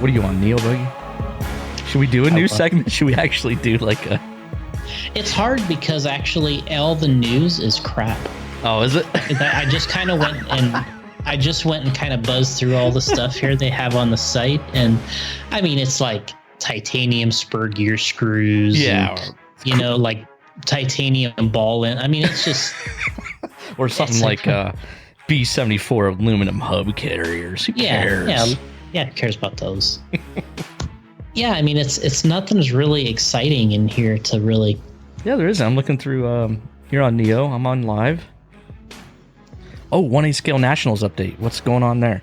What are you on, Neo Boogie? Should we do a new segment? Should we actually do like a... It's hard because actually all the news is crap. Oh, is it? I just kind of went and kind of buzzed through all the stuff here they have on the site. And I mean, it's like titanium spur gear screws. Yeah. And, like titanium ball in. I mean, it's just... or something like B-74 aluminum hub carriers. Who cares? Yeah, who cares about those? Yeah, I mean, it's nothing's really exciting in here to really... Yeah, there is. I'm looking through here on Neo. I'm on live. Oh, 1A Scale Nationals update. What's going on there?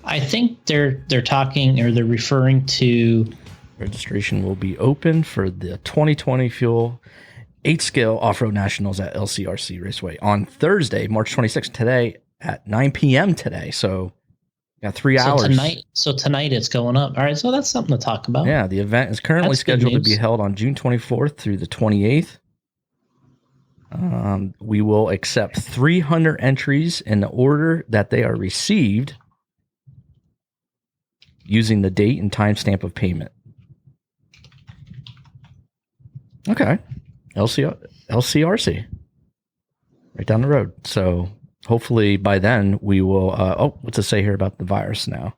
I think they're talking, or they're referring to... Registration will be open for the 2020 Fuel 8 Scale Off-Road Nationals at LCRC Raceway on Thursday, March 26th, today at 9 p.m. today. So, got 3 hours. Tonight it's going up. All right, so that's something to talk about. Yeah, the event is currently scheduled to be held on June 24th through the 28th. We will accept 300 entries in the order that they are received using the date and timestamp of payment. Okay. LCRC. Right down the road. So hopefully by then we will... what's it say here about the virus now?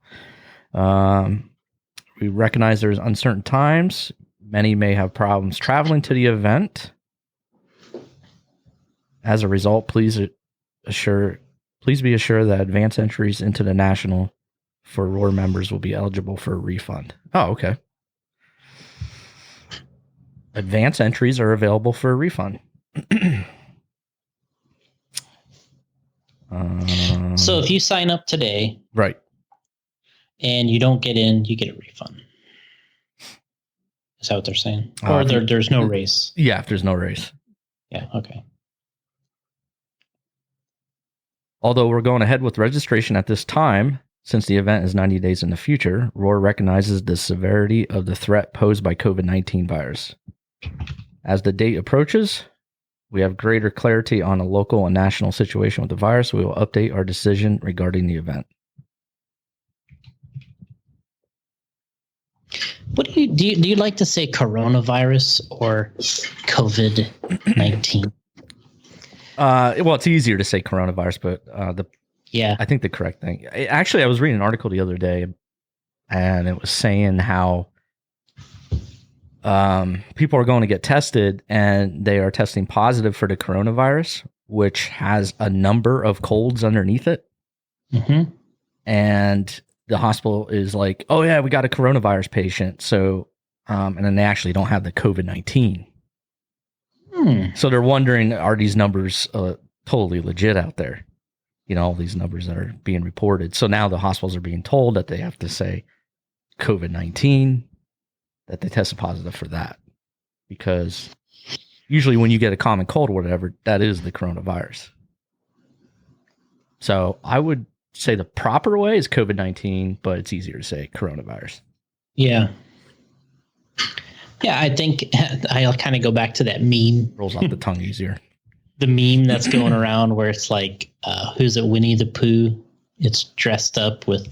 We recognize there's uncertain times. Many may have problems traveling to the event. As a result, please be assured that advance entries into the National for Roar members will be eligible for a refund. Oh, okay. Advance entries are available for a refund. So if you sign up today, right, and you don't get in, you get a refund. Is that what they're saying? Or there's no race? Yeah, if there's no race. Yeah, okay. Although we're going ahead with registration at this time, since the event is 90 days in the future, Roar recognizes the severity of the threat posed by COVID-19 virus. As the date approaches, we have greater clarity on a local and national situation with the virus. We will update our decision regarding the event. What do you like to say, coronavirus or COVID-19? Well, it's easier to say coronavirus, but I think the correct thing. Actually, I was reading an article the other day, and it was saying how people are going to get tested, and they are testing positive for the coronavirus, which has a number of colds underneath it. Mm-hmm. And the hospital is like, "Oh yeah, we got a coronavirus patient." So, and then they actually don't have the COVID-19. So they're wondering, are these numbers totally legit out there? All these numbers that are being reported. So now the hospitals are being told that they have to say COVID-19, that they tested positive for that. Because usually when you get a common cold or whatever, that is the coronavirus. So I would say the proper way is COVID-19, but it's easier to say coronavirus. Yeah. Yeah, I think I'll kind of go back to that meme. Rolls off the tongue easier. The meme that's going around where it's like, who's it, Winnie the Pooh? It's dressed up with,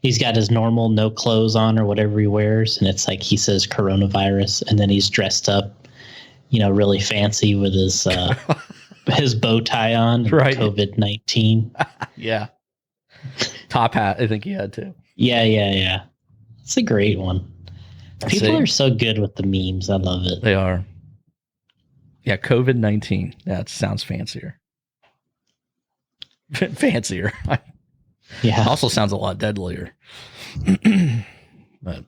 he's got his normal no clothes on or whatever he wears. And it's like he says coronavirus. And then he's dressed up, really fancy with his his bow tie on. Right. COVID-19. Yeah. Top hat, I think he had too. Yeah. It's a great one. People are so good with the memes. I love it. They are. Yeah, COVID-19. That sounds fancier. Fancier. Yeah. Also sounds a lot deadlier. But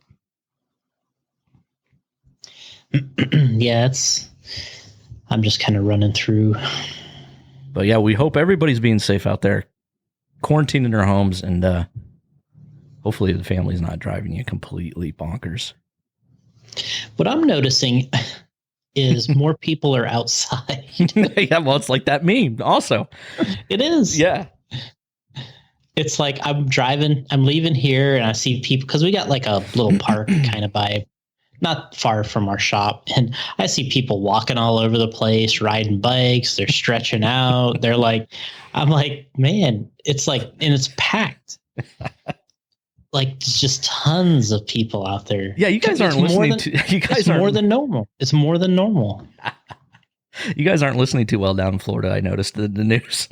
yeah, I'm just kind of running through. But yeah, we hope everybody's being safe out there, quarantined in their homes, and hopefully the family's not driving you completely bonkers. What I'm noticing is more people are outside. Yeah, well, it's like that meme also. It is. Yeah. It's like I'm leaving here, and I see people, because we got like a little park kind of by, not far from our shop, and I see people walking all over the place, riding bikes, they're stretching out. They're like, I'm like, man, it's like, and it's packed. like just tons of people out there. Yeah, you guys aren't listening to. You guys are more than normal. It's more than normal. You guys aren't listening too well down in Florida. I noticed the news.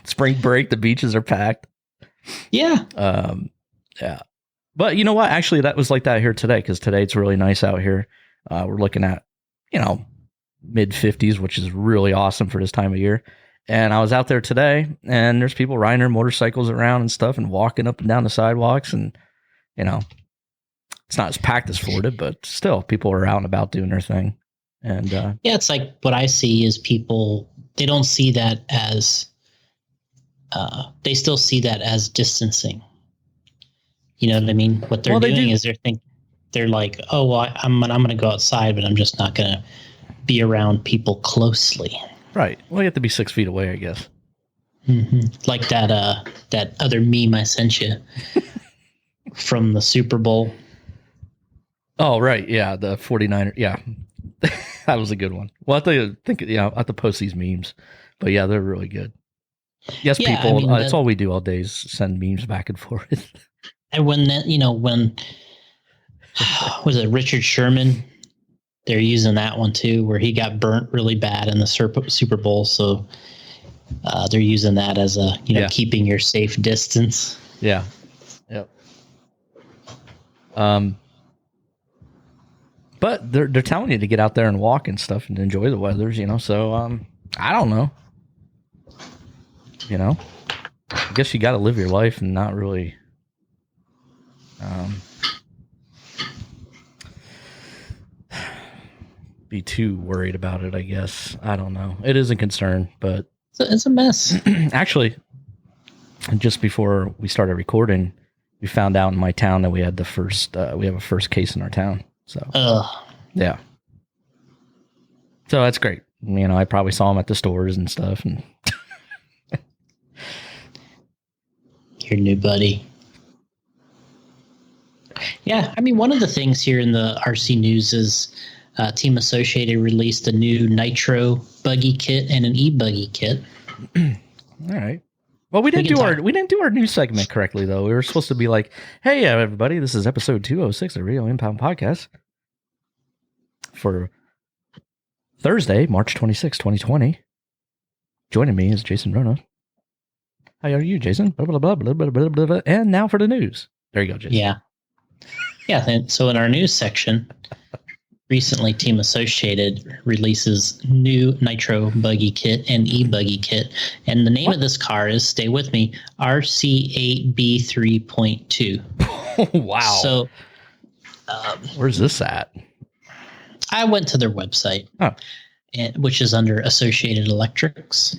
Spring break, the beaches are packed. Yeah. Yeah. But you know what? Actually, that was like that here today, because today it's really nice out here. We're looking at, mid 50s, which is really awesome for this time of year. And I was out there today, and there's people riding their motorcycles around and stuff and walking up and down the sidewalks. And, it's not as packed as Florida, but still, people are out and about doing their thing. And yeah, it's like what I see is people, they don't see that as, they still see that as distancing. You know what I mean? What they're doing is they're like, oh, well, I'm going to go outside, but I'm just not going to be around people closely. Right. Well, you have to be 6 feet away, I guess. Mm-hmm. Like that other meme I sent you from the Super Bowl. Oh, right. Yeah. The 49er. Yeah. That was a good one. Well, I have to post these memes, but yeah, they're really good. Yes, yeah, people. I mean, that's all we do all day is send memes back and forth. And when was it Richard Sherman? They're using that one too, where he got burnt really bad in the Super Bowl. So they're using that as a, keeping your safe distance. Yeah. Yep. But they're telling you to get out there and walk and stuff and enjoy the weathers, So I don't know. I guess you got to live your life and not really. Be too worried about it, I guess. I don't know. It is a concern, but it's a mess. Actually, just before we started recording, we found out in my town that we had we have a first case in our town. So, yeah. So that's great. I probably saw them at the stores and stuff. And your new buddy. Yeah, I mean, one of the things here in the RC news is Team Associated released a new Nitro buggy kit and an e-buggy kit. All right. Well, we didn't do our news segment correctly, though. We were supposed to be like, "Hey, everybody, this is episode 206 of Radio Impound Podcast for Thursday, March 26, 2020. Joining me is Jason Ruona. How are you, Jason? Blah, blah, blah, blah, blah, blah, blah, blah. And now for the news. There you go, Jason. Yeah. Yeah. And so in our news section, recently Team Associated releases new Nitro buggy kit and e-buggy kit. And the name of this car is, stay with me, RC8B3.2. Wow. So where's this at? I went to their website, which is under Associated Electrics.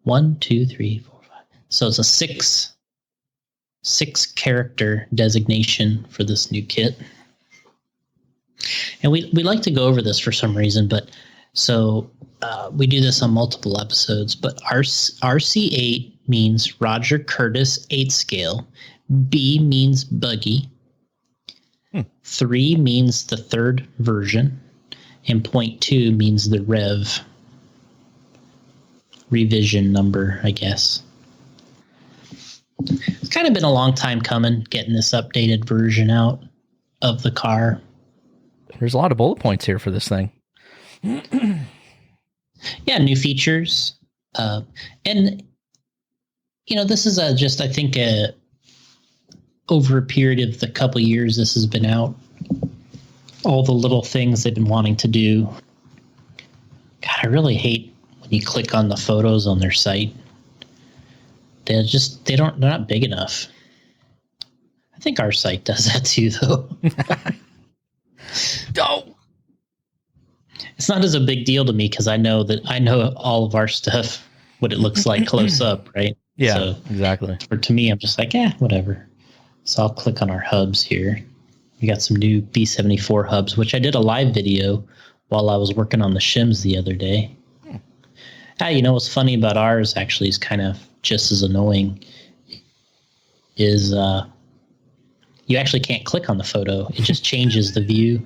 1, 2, 3, 4, 5. So it's a six character designation for this new kit. And we like to go over this for some reason, but so we do this on multiple episodes. But RC8 means Roger Curtis 8 scale. B means buggy. 3 means the third version. And 0.2 means the revision number, I guess. It's kind of been a long time coming, getting this updated version out of the car. There's a lot of bullet points here for this thing. Yeah, new features. And, this is I think, over a period of the couple years this has been out. All the little things they've been wanting to do. God, I really hate when you click on the photos on their site. They're not big enough. I think our site does that too, though. Oh. It's not as a big deal to me because I know all of our stuff, what it looks like close up, right? Yeah, so, exactly. Or to me, I'm just like, whatever. So I'll click on our hubs here. We got some new B74 hubs, which I did a live video while I was working on the shims the other day. What's funny about ours actually is kind of just as annoying is you actually can't click on the photo. It just changes the view.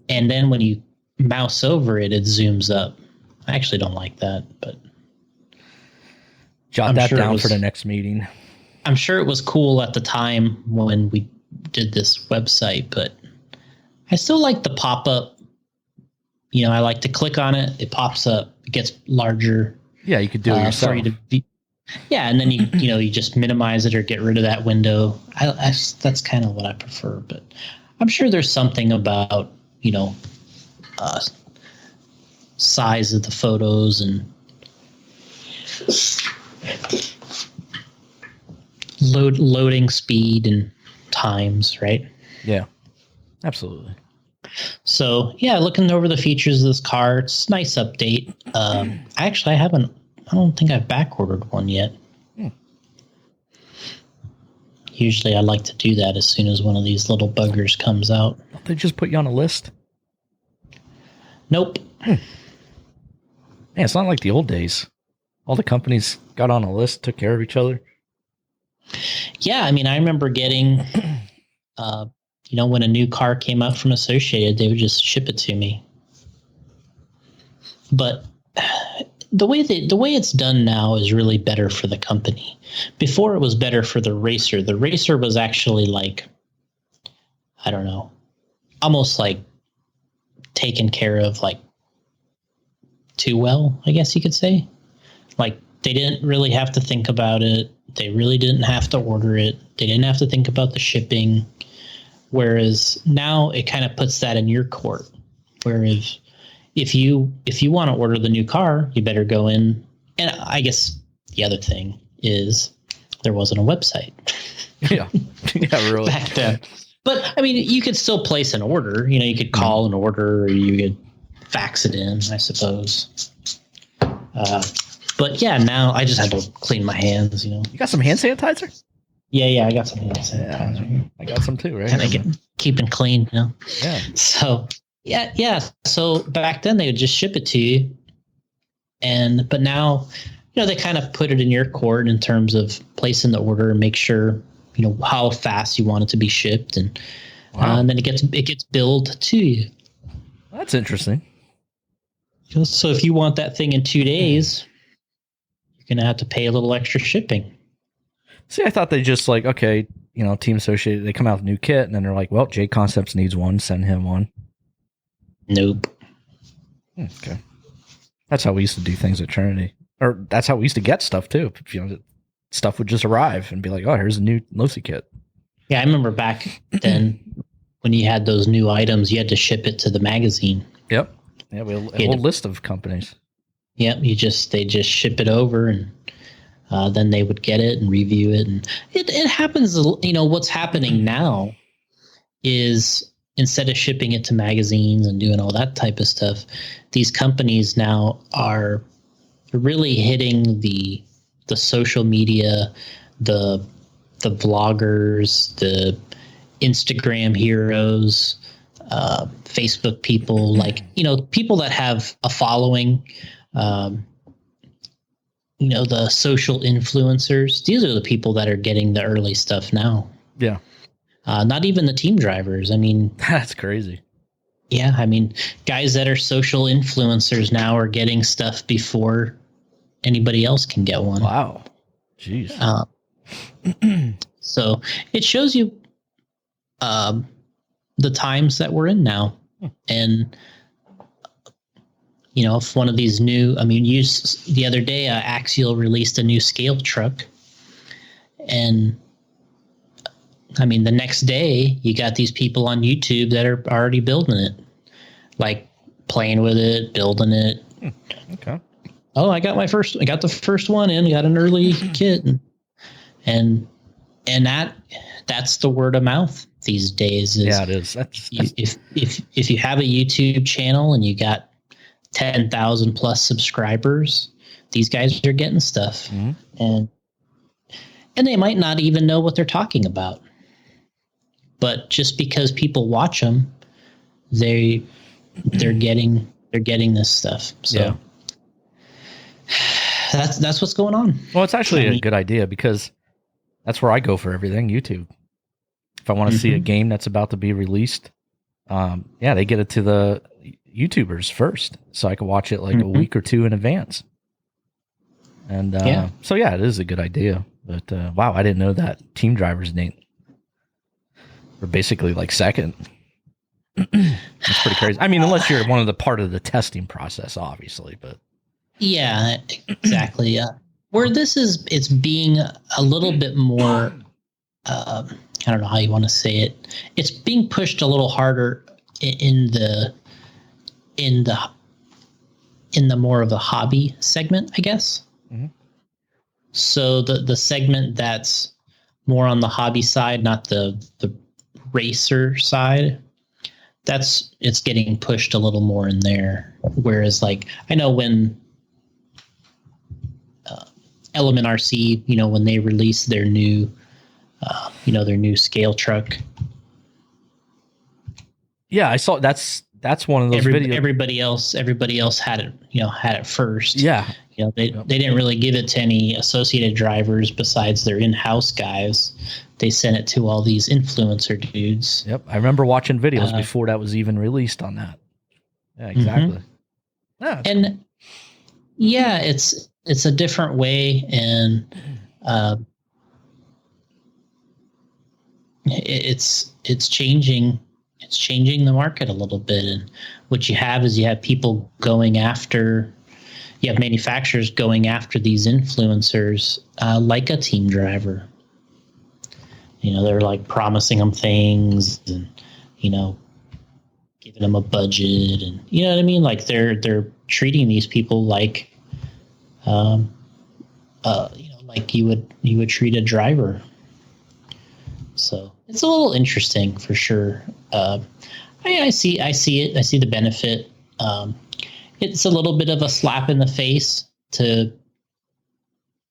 And then when you mouse over it, it zooms up. I actually don't like that, but jot that down for the next meeting. I'm sure it was cool at the time when we did this website, but I still like the pop-up. You know, I like to click on it. It pops up. It gets larger. Yeah, you could do it yourself. And then you just minimize it or get rid of that window. That's kind of what I prefer. But I'm sure there's something about, size of the photos and loading speed and times, right? Yeah, absolutely. So yeah, looking over the features of this car, it's a nice update. Actually, I don't think I've back ordered one yet. Usually I like to do that as soon as one of these little buggers comes out. Don't they just put you on a list? Nope. Yeah, it's not like the old days. All the companies got on a list, took care of each other. Yeah, I mean, I remember getting, when a new car came out from Associated, they would just ship it to me. But the way it's done now is really better for the company. Before, it was better for the racer. The racer was actually like, I don't know, almost like taken care of like too well, I guess you could say. Like, they didn't really have to think about it. They really didn't have to order it. They didn't have to think about the shipping. Whereas now it kind of puts that in your court. Whereas if you want to order the new car, you better go in. And I guess the other thing is there wasn't a website. Yeah. Yeah, really. Back then. But I mean, you could still place an order. You could call an order, or you could fax it in, I suppose. But yeah, now I just have to clean my hands. You got some hand sanitizer? Yeah, I got some hand sanitizer. Yeah, I got some too, right? And I get keeping clean, Yeah. So yeah. So back then they would just ship it to you, but now, they kind of put it in your court in terms of placing the order and make sure how fast you want it to be shipped, and then it gets billed to you. That's interesting. So if you want that thing in 2 days, you're gonna have to pay a little extra shipping. See, I thought they just okay, Team Associated, they come out with a new kit, and then they're like, well, JConcepts needs one, send him one. Nope. Okay. That's how we used to do things at Trinity. Or that's how we used to get stuff, too. Stuff would just arrive and be like, oh, here's a new Losi kit. Yeah, I remember back then when you had those new items, you had to ship it to the magazine. Yep. Yeah, we had a whole list of companies. Yep, they just ship it over, and then they would get it and review it. And it happens, what's happening now is instead of shipping it to magazines and doing all that type of stuff, these companies now are really hitting the social media, the vloggers, the Instagram heroes, Facebook people, people that have a following, the social influencers. These are the people that are getting the early stuff now. Yeah. Not even the team drivers. I mean, that's crazy. Yeah. I mean, guys that are social influencers now are getting stuff before anybody else can get one. Wow. Jeez. So it shows you the times that we're in now. And, if one of these new, the other day, Axial released a new scale truck. And, the next day, you got these people on YouTube that are already building it. Like, playing with it, building it. Okay. Oh, I got the first one in, got an early kit. And that's the word of mouth these days. Yeah, it is. If you have a YouTube channel and you got 10,000 plus subscribers, these guys are getting stuff. Mm-hmm. And they might not even know what they're talking about. But just because people watch them, they're getting this stuff. So yeah. That's what's going on. Well, it's actually a good idea because that's where I go for everything, YouTube. If I want to see a game that's about to be released, they get it to the YouTubers first, so I can watch it a week or two in advance. And so it is a good idea. But wow, I didn't know that team drivers name were basically like second. That's pretty crazy. I mean, unless you're one of the part of the testing process, obviously, but yeah, exactly. Where this is, it's being a little bit more. I don't know how you want to say it. It's being pushed a little harder in the more of a hobby segment, I guess. Mm-hmm. So the segment that's more on the hobby side, not the racer side, it's getting pushed a little more in there. Whereas, like, I know when Element RC, when they released their new, their new scale truck. Yeah, I saw that's one of those videos. Everybody else had it first. Yeah. They didn't really give it to any associated drivers besides their in-house guys. They sent it to all these influencer dudes. Yep. I remember watching videos before that was even released on that. Yeah, exactly. Mm-hmm. Yeah, and yeah, it's a different way, and it's changing. It's changing the market a little bit. And what you have is people going after, you have manufacturers going after these influencers like a team driver. They're like promising them things and, giving them a budget, and you know what I mean? Like they're treating these people like, like you would treat a driver. So it's a little interesting for sure. I see it. I see the benefit. It's a little bit of a slap in the face to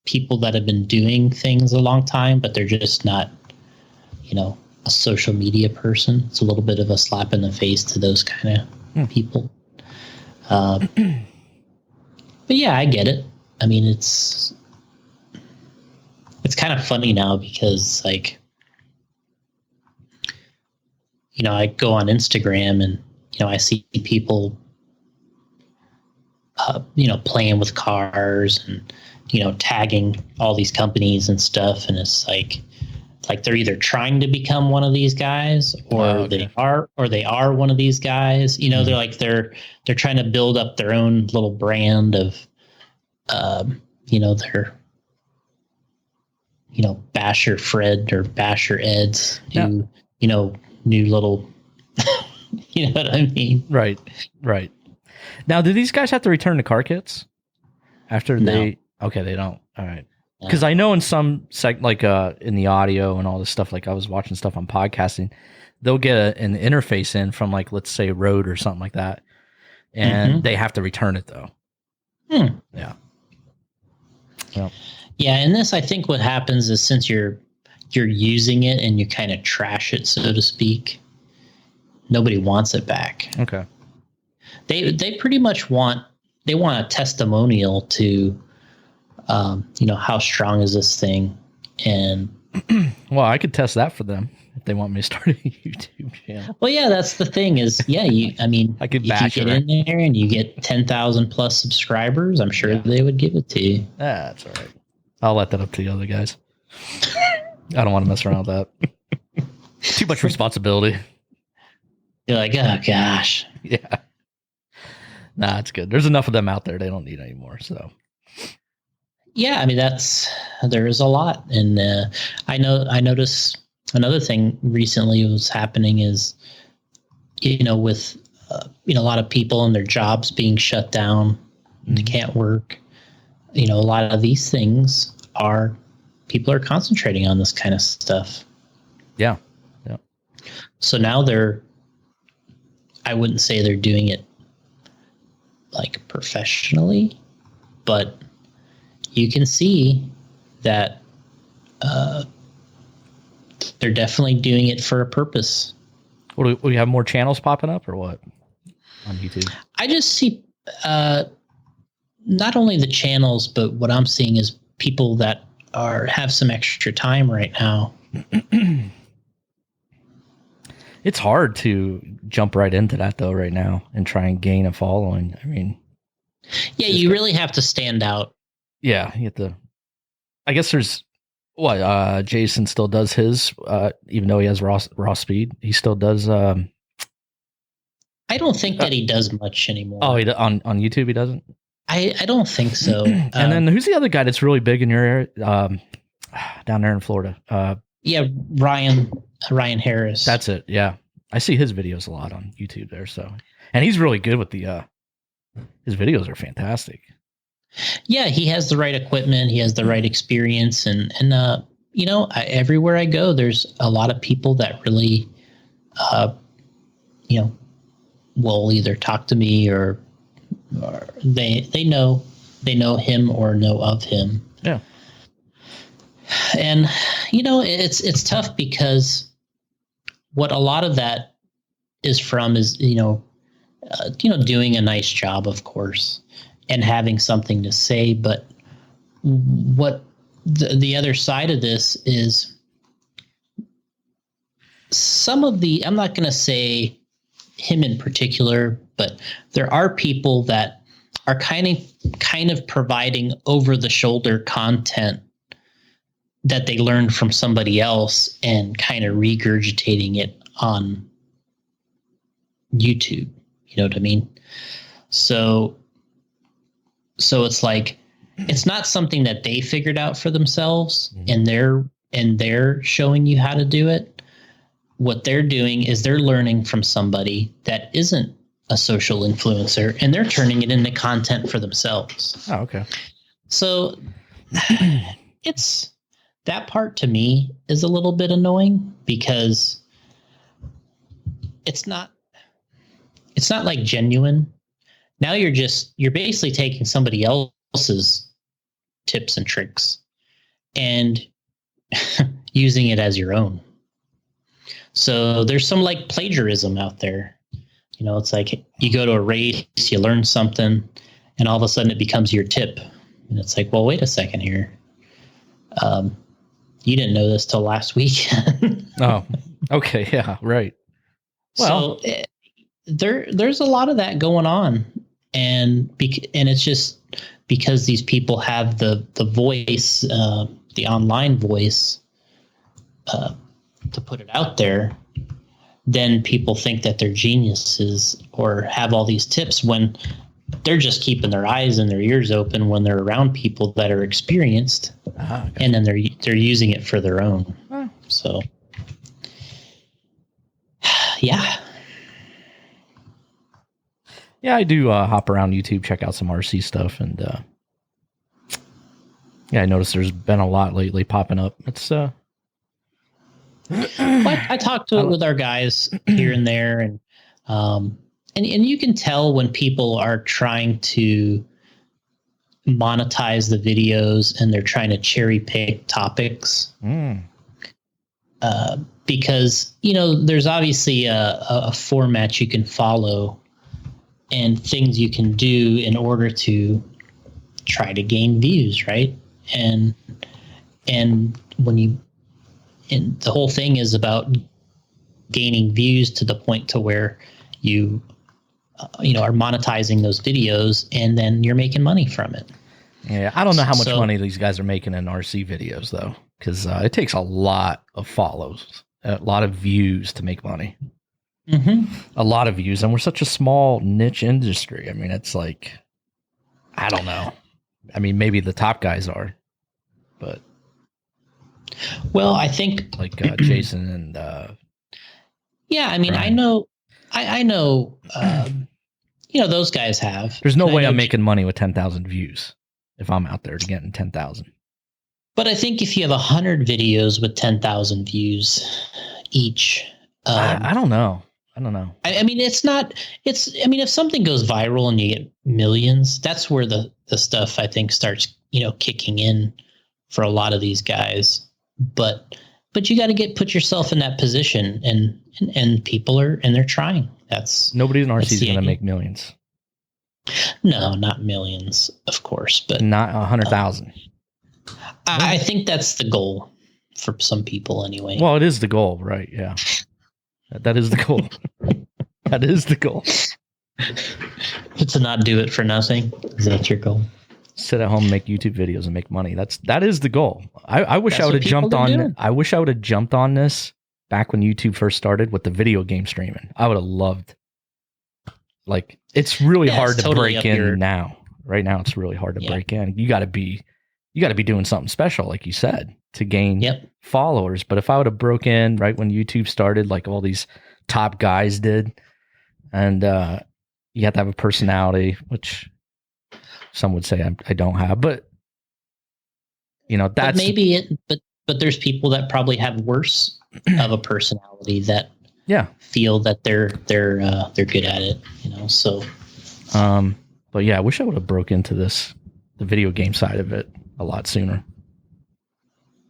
people that have been doing things a long time, but they're just not, a social media person. It's a little bit of a slap in the face to those kind of people. But yeah, I get it. I mean, it's kind of funny now because, like, I go on Instagram and, I see people, playing with cars and, tagging all these companies and stuff. And it's like they're either trying to become one of these guys or they are one of these guys. They're like, they're trying to build up their own little brand of, their, Basher Fred or Basher Ed's new, new little, you know what I mean? Right. Now, do these guys have to return the car kits after they? Okay, they don't. All right. Because I know in some in the audio and all this stuff, like I was watching stuff on podcasting, they'll get an interface in from, like, let's say Rode or something like that, and they have to return it though. Yeah. Yep. Yeah, and this, I think what happens is, since you're using it and you kind of trash it, so to speak, nobody wants it back. Okay. They pretty much want a testimonial to, how strong is this thing? And well, I could test that for them if they want me to start a YouTube channel. Well, yeah, that's the thing is, yeah, I could if you get in there and you get 10,000 plus subscribers, I'm sure they would give it to you. That's all right. I'll let that up to the other guys. I don't want to mess around with that. Too much responsibility. You're like, oh gosh. Yeah. Nah, it's good. There's enough of them out there. They don't need any more. So. Yeah, I mean, there is a lot, and I noticed another thing recently was happening is, with a lot of people and their jobs being shut down, they can't work. A lot of these things people are concentrating on this kind of stuff. Yeah. So now I wouldn't say they're doing it like professionally, but you can see that they're definitely doing it for a purpose. Will you have more channels popping up or what on YouTube? I just see not only the channels, but what I'm seeing is people that have some extra time right now. It's hard to jump right into that though right now and try and gain a following. I mean, yeah, you really have to stand out. Yeah, you have to. I guess there's What? Jason still does his, even though he has raw speed. He still does. I don't think that he does much anymore. Oh, on YouTube he doesn't. I don't think so. And then who's the other guy that's really big in your area? Down there in Florida. Yeah, Ryan Harris. That's it. Yeah, I see his videos a lot on YouTube there. So, and he's really good with the. His videos are fantastic. Yeah, he has the right equipment. He has the right experience, and everywhere I go, there's a lot of people that really, will either talk to me or they know him or know of him. Yeah. And it's tough because what a lot of that is from is doing a nice job, of course, and having something to say. But what the other side of this is, some of the, I'm not going to say him in particular, but there are people that are kind of providing over the shoulder content that they learned from somebody else and kind of regurgitating it on YouTube. You know what I mean? So it's like, it's not something that they figured out for themselves, mm-hmm. and they're showing you how to do it. What they're doing is they're learning from somebody that isn't a social influencer, and they're turning it into content for themselves. Oh, okay. So it's, that part to me is a little bit annoying, because it's not like genuine. Now you're basically taking somebody else's tips and tricks and using it as your own. So there's some like plagiarism out there. It's like you go to a race, you learn something, and all of a sudden it becomes your tip. And it's like, well, wait a second here. You didn't know this till last week. Oh, okay. Yeah, right. Well, so there's a lot of that going on. And it's just because these people have the voice, the online voice, to put it out there, then people think that they're geniuses or have all these tips, when they're just keeping their eyes and their ears open when they're around people that are experienced, okay. And then they're using it for their own. Oh. So, yeah. Yeah, I do hop around YouTube, check out some RC stuff, and I noticed there's been a lot lately popping up. It's I talk to it with our guys here and there, and you can tell when people are trying to monetize the videos and they're trying to cherry pick topics. Because there's obviously a format you can follow and things you can do in order to try to gain views, right? And the whole thing is about gaining views to the point to where you are monetizing those videos, and then you're making money from it. Yeah, I don't know how much money these guys are making in RC videos, though, because it takes a lot of follows, a lot of views to make money. Mm-hmm. A lot of views, and we're such a small niche industry. I mean, it's like, I don't know. I mean, maybe the top guys are, but well, I think like Jason and yeah, I mean, Brian. I know, those guys have. There's no way I'm making money with 10,000 views if I'm out there getting 10,000. But I think if you have 100 videos with 10,000 views each, I don't know. I mean, if something goes viral and you get millions, that's where the stuff, I think, starts, kicking in for a lot of these guys. But you got to put yourself in that position, and people are, and they're trying. Nobody in RC is going to make millions. No, not millions, of course, but not 100,000. I think that's the goal for some people anyway. Well, it is the goal, right? Yeah. That is the goal. That is the goal. To not do it for nothing. Is that your goal? sit at home and make YouTube videos and make money. That is the goal. I wish I would have jumped on. Doing. I wish I would have jumped on this back when YouTube first started with the video game streaming. I would have loved. Like, it's really hard to break in now. Right now, it's really hard to break in. You got to be doing something special, like you said, to gain followers. But if I would have broke in right when YouTube started, like all these top guys did, and you have to have a personality, which some would say I don't have, but that's but maybe but there's people that probably have worse of a personality that feel that they're good at it, so but yeah, I wish I would have broke into the video game side of it a lot sooner,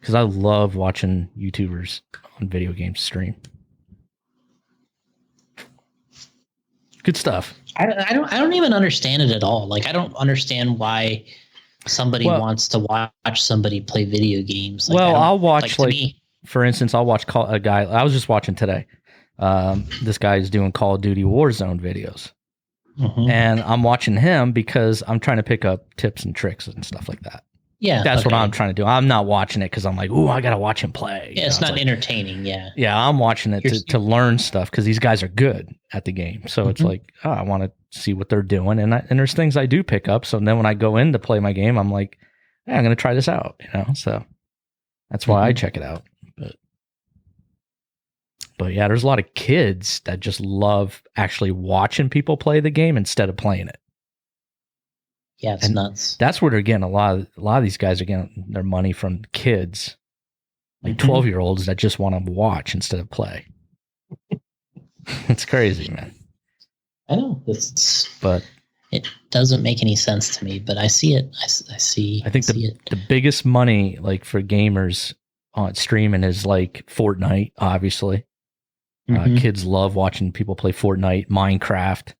because I love watching YouTubers on video games stream. Good stuff. I don't even understand it at all. Like, I don't understand why somebody wants to watch somebody play video games. Like, I'll watch, for instance, I'll watch a guy. I was just watching today. This guy is doing Call of Duty Warzone videos, and I'm watching him because I'm trying to pick up tips and tricks and stuff like that. Yeah, that's what I'm trying to do. I'm not watching it because I'm like, ooh, I gotta watch him play. Yeah, it's not entertaining. Yeah, I'm watching it to learn stuff because these guys are good at the game. So it's like, oh, I want to see what they're doing, and there's things I do pick up. So then when I go in to play my game, I'm like, hey, I'm gonna try this out. So that's why I check it out. But yeah, there's a lot of kids that just love actually watching people play the game instead of playing it. Yeah, it's nuts. That's where they're getting a lot of these guys are getting their money from kids, like 12-year-olds that just want to watch instead of play. It's crazy, man. I know, but it doesn't make any sense to me. But I see it. I think the biggest money, like, for gamers on streaming is like Fortnite. Obviously, kids love watching people play Fortnite, Minecraft.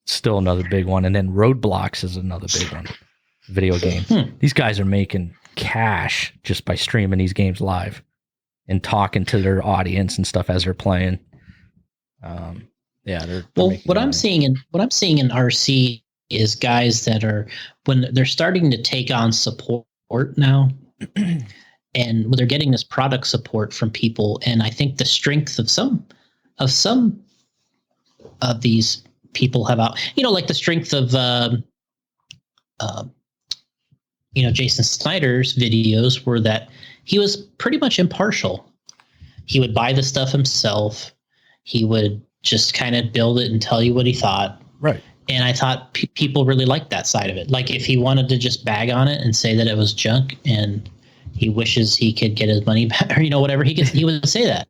Still another big one. And then Roblox is another big one. Video games. These guys are making cash just by streaming these games live and talking to their audience and stuff as they're playing. They're what I'm seeing in RC is guys that are, when they're starting to take on support now, and they're getting this product support from people. And I think the strength of some of these people have out, like the strength of, Jason Snyder's videos were that he was pretty much impartial. He would buy the stuff himself. He would just kind of build it and tell you what he thought. Right. And I thought people really liked that side of it. Like, if he wanted to just bag on it and say that it was junk and he wishes he could get his money back, or, whatever, he would say that.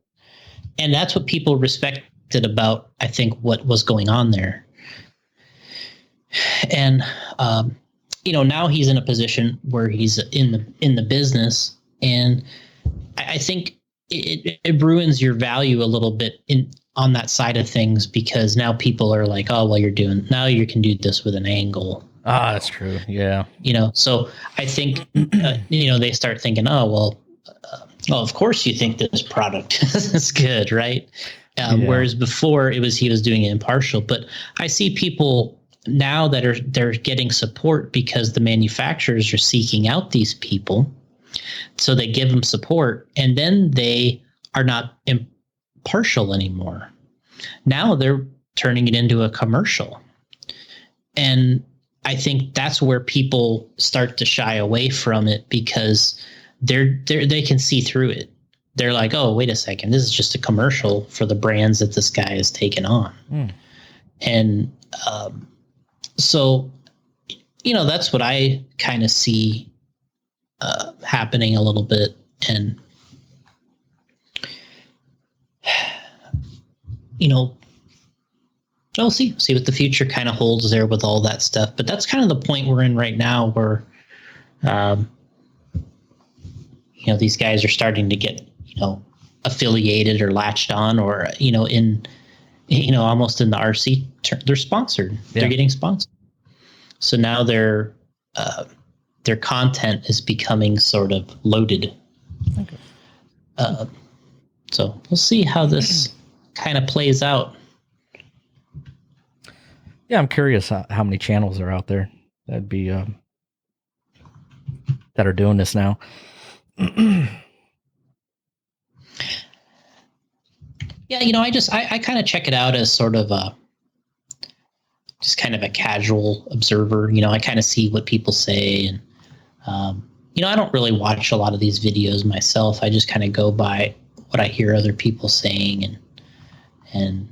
And that's what people respected about, I think, what was going on there. And, now he's in a position where he's in the business, and I think it ruins your value a little bit on that side of things, because now people are like, oh, well, now you can do this with an angle. Ah, that's true. Yeah. So I think, they start thinking, oh, well, of course you think this product is good, right? Whereas before he was doing it impartial. But I see people now that they're getting support because the manufacturers are seeking out these people. So they give them support, and then they are not impartial anymore. Now they're turning it into a commercial. And I think that's where people start to shy away from it, because they can see through it. They're like, oh, wait a second, this is just a commercial for the brands that this guy has taken on. And so, that's what I kind of see happening a little bit. And, we'll see what the future kind of holds there with all that stuff. But that's kind of the point we're in right now, where, these guys are starting to get, affiliated or latched on, or, almost in the RC term, they're sponsored. Yeah. They're getting sponsored. So now their content is becoming sort of loaded. Okay. So we'll see how this kind of plays out. Yeah, I'm curious how many channels are out there. That'd be that are doing this now. Yeah, I kind of check it out as sort of just kind of a casual observer. I kind of see what people say, and I don't really watch a lot of these videos myself. I just kind of go by what I hear other people saying, and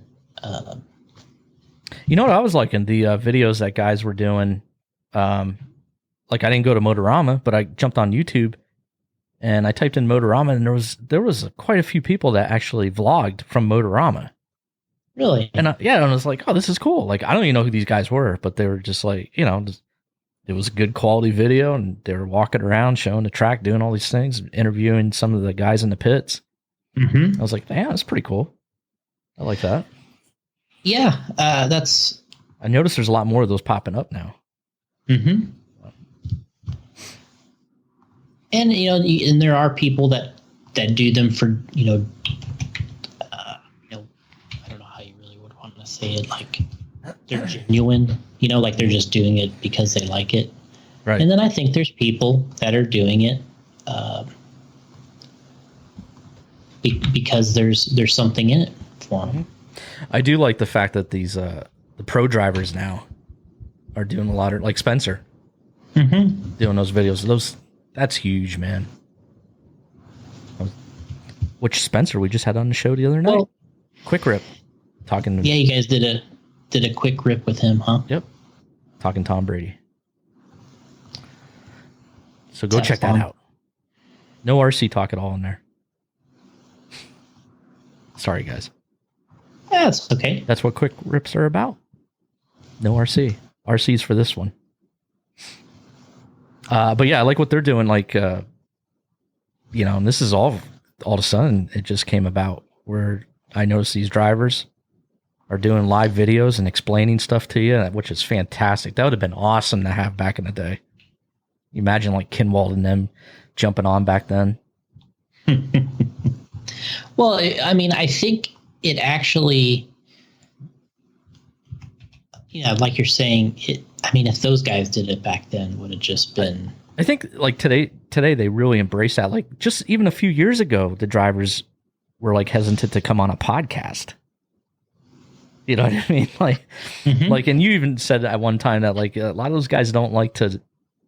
you know what I was liking? The videos that guys were doing. Like I didn't go to Motorama, but I jumped on YouTube and I typed in Motorama, and there was quite a few people that actually vlogged from Motorama. Really? And and I was like, oh, this is cool. Like, I don't even know who these guys were, but they were just like, it was a good quality video, and they were walking around, showing the track, doing all these things, interviewing some of the guys in the pits. Mm-hmm. I was like, yeah, that's pretty cool. I like that. Yeah, I noticed there's a lot more of those popping up now. Mm-hmm. And and there are people that do them for I don't know how you really would want to say it, like they're genuine, like they're just doing it because they like it. Right. And then I think there's people that are doing it because there's something in it for them. I do like the fact that these the pro drivers now are doing a lot of, like Spencer, doing those videos. That's huge, man. Which Spencer we just had on the show the other night. Well, Quick Rip, talking. Yeah, you guys did a quick rip with him, huh? Yep, talking Tom Brady. So go check that out. No RC talk at all in there. Sorry, guys. Yeah, that's okay. That's what quick rips are about. No RC. RC's for this one. But yeah, I like what they're doing. Like, and this is all of a sudden it just came about where I noticed these drivers are doing live videos and explaining stuff to you, which is fantastic. That would have been awesome to have back in the day. You imagine like Kinwald and them jumping on back then. Well, I mean, I think it actually, like you're saying, if those guys did it back then, would have just been. I think like today they really embrace that. Like just even a few years ago, the drivers were like hesitant to come on a podcast. You know what I mean? Like, like, and you even said at one time that like a lot of those guys don't like to,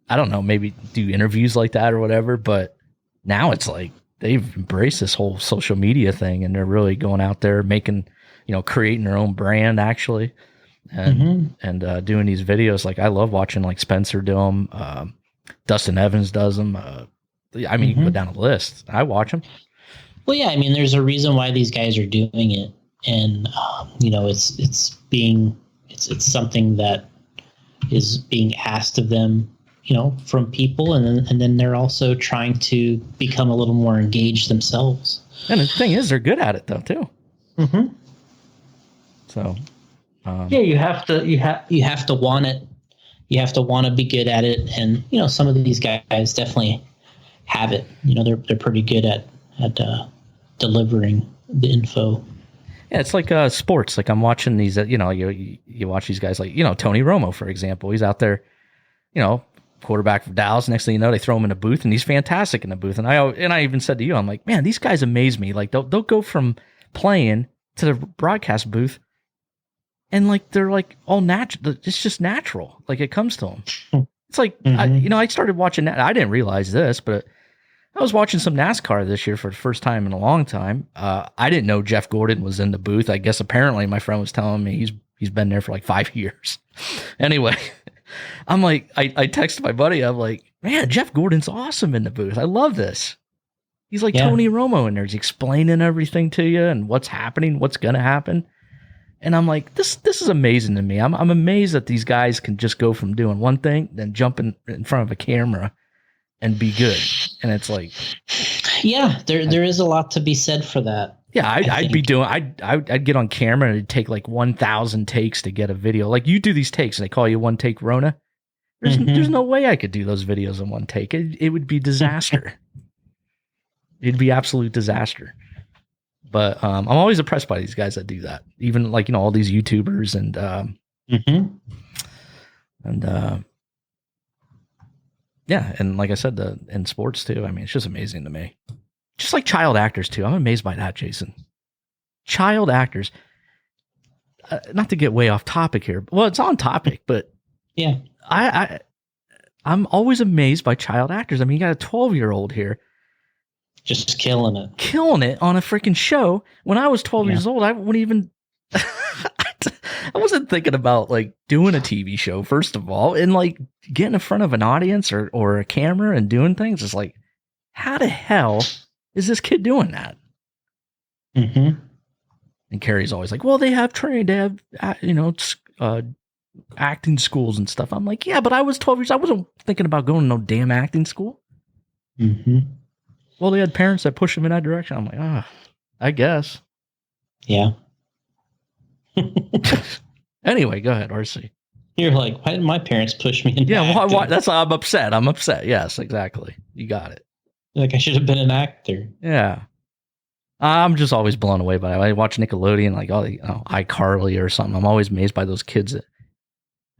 I don't know, maybe do interviews like that or whatever. But now it's like they've embraced this whole social media thing, and they're really going out there making, creating their own brand actually. And doing these videos. Like I love watching like Spencer do them. Dustin Evans does them. You can go down a list. I watch them. Well, yeah, there's a reason why these guys are doing it, and it's something that is being asked of them, from people, and then they're also trying to become a little more engaged themselves. And the thing is, they're good at it though too. So. Yeah, you have to want it. You have to want to be good at it, and some of these guys definitely have it. They're pretty good at delivering the info. Yeah, it's like sports. Like I'm watching these. You watch these guys like Tony Romo, for example. He's out there, quarterback for Dallas. Next thing you know, they throw him in a booth, and he's fantastic in the booth. And I even said to you, I'm like, man, these guys amaze me. Like they'll go from playing to the broadcast booth. And like they're like all natural. It's just natural. Like it comes to them. It's like I started watching that. I didn't realize this, but I was watching some NASCAR this year for the first time in a long time. I didn't know Jeff Gordon was in the booth. I guess apparently my friend was telling me he's been there for like 5 years. Anyway, I'm like I texted my buddy. I'm like, man, Jeff Gordon's awesome in the booth. I love this. He's like Tony Romo in there. He's explaining everything to you and what's happening, what's gonna happen. And I'm like, this is amazing to me. I'm amazed that these guys can just go from doing one thing, then jump in front of a camera and be good. And it's like, yeah, there is a lot to be said for that. Yeah, I'd get on camera and it'd take like 1,000 takes to get a video. Like you do these takes and they call you one take Rona. There's no way I could do those videos in one take. It would be disaster. It'd be absolute disaster. But I'm always impressed by these guys that do that. Even like, all these YouTubers and Yeah, and like I said, in sports too. I mean, it's just amazing to me. Just like child actors too. I'm amazed by that, Jason. Child actors. Not to get way off topic here. Well, it's on topic, but yeah, I'm always amazed by child actors. I mean, you got a 12-year-old here. Just killing it. Killing it on a freaking show. When I was 12 years old, I wouldn't even... I wasn't thinking about like doing a TV show, first of all, and like getting in front of an audience or a camera and doing things. It's like, how the hell is this kid doing that? Mm-hmm. And Carrie's always like, well, they have trained, they have, acting schools and stuff. I'm like, yeah, but I was 12 years. I wasn't thinking about going to no damn acting school. Mm-hmm. Well, they had parents that pushed them in that direction. I'm like, I guess. Yeah. Anyway, go ahead, RC. You're like, why didn't my parents push me into acting? why? That's why I'm upset. I'm upset. Yes, exactly. You got it. Like, I should have been an actor. Yeah. I'm just always blown away by it. I watch Nickelodeon, like iCarly or something. I'm always amazed by those kids.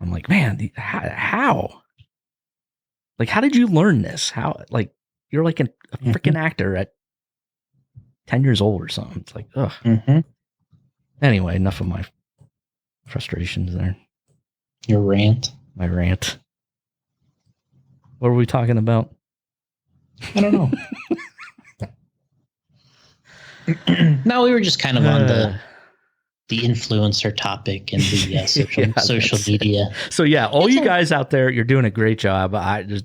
I'm like, man, how? Like, how did you learn this? How? Like, you're like a freaking actor at 10 years old or something. It's like, ugh. Mm-hmm. Anyway, enough of my frustrations there. Your rant. My rant. What were we talking about? I don't know. No, we were just kind of on the influencer topic and the social media. So yeah, all you guys out there, you're doing a great job.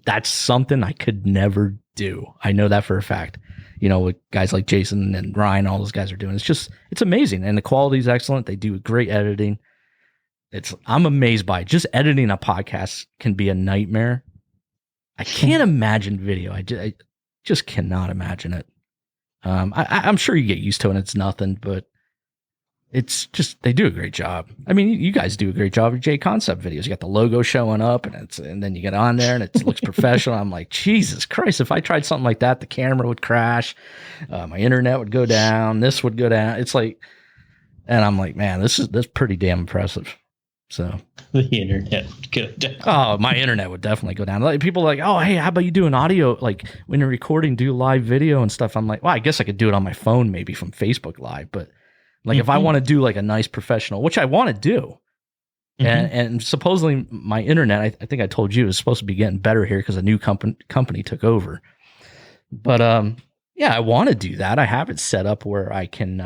That's something I could never do. I know that for a fact. You know, with guys like Jason and Ryan, all those guys are doing. It's amazing, and the quality is excellent. They do great editing. I'm amazed by it. Just editing a podcast can be a nightmare. I can't imagine video. I just cannot imagine it. I'm sure you get used to it and it's nothing, but it's just, they do a great job. I mean, you guys do a great job with JConcept videos. You got the logo showing up and then you get on there and it looks professional. I'm like, Jesus Christ, if I tried something like that, the camera would crash. My internet would go down. This would go down. It's like, and I'm like, man, that's pretty damn impressive. So the internet would go down. Oh, my internet would definitely go down. Like, people are like, oh, hey, how about you do an audio? Like when you're recording, do live video and stuff. I'm like, well, I guess I could do it on my phone, maybe from Facebook Live. But like, if I want to do like a nice professional, which I want to do, and supposedly my internet, I think I told you, is supposed to be getting better here because a new company took over. But yeah, I want to do that. I have it set up where I can,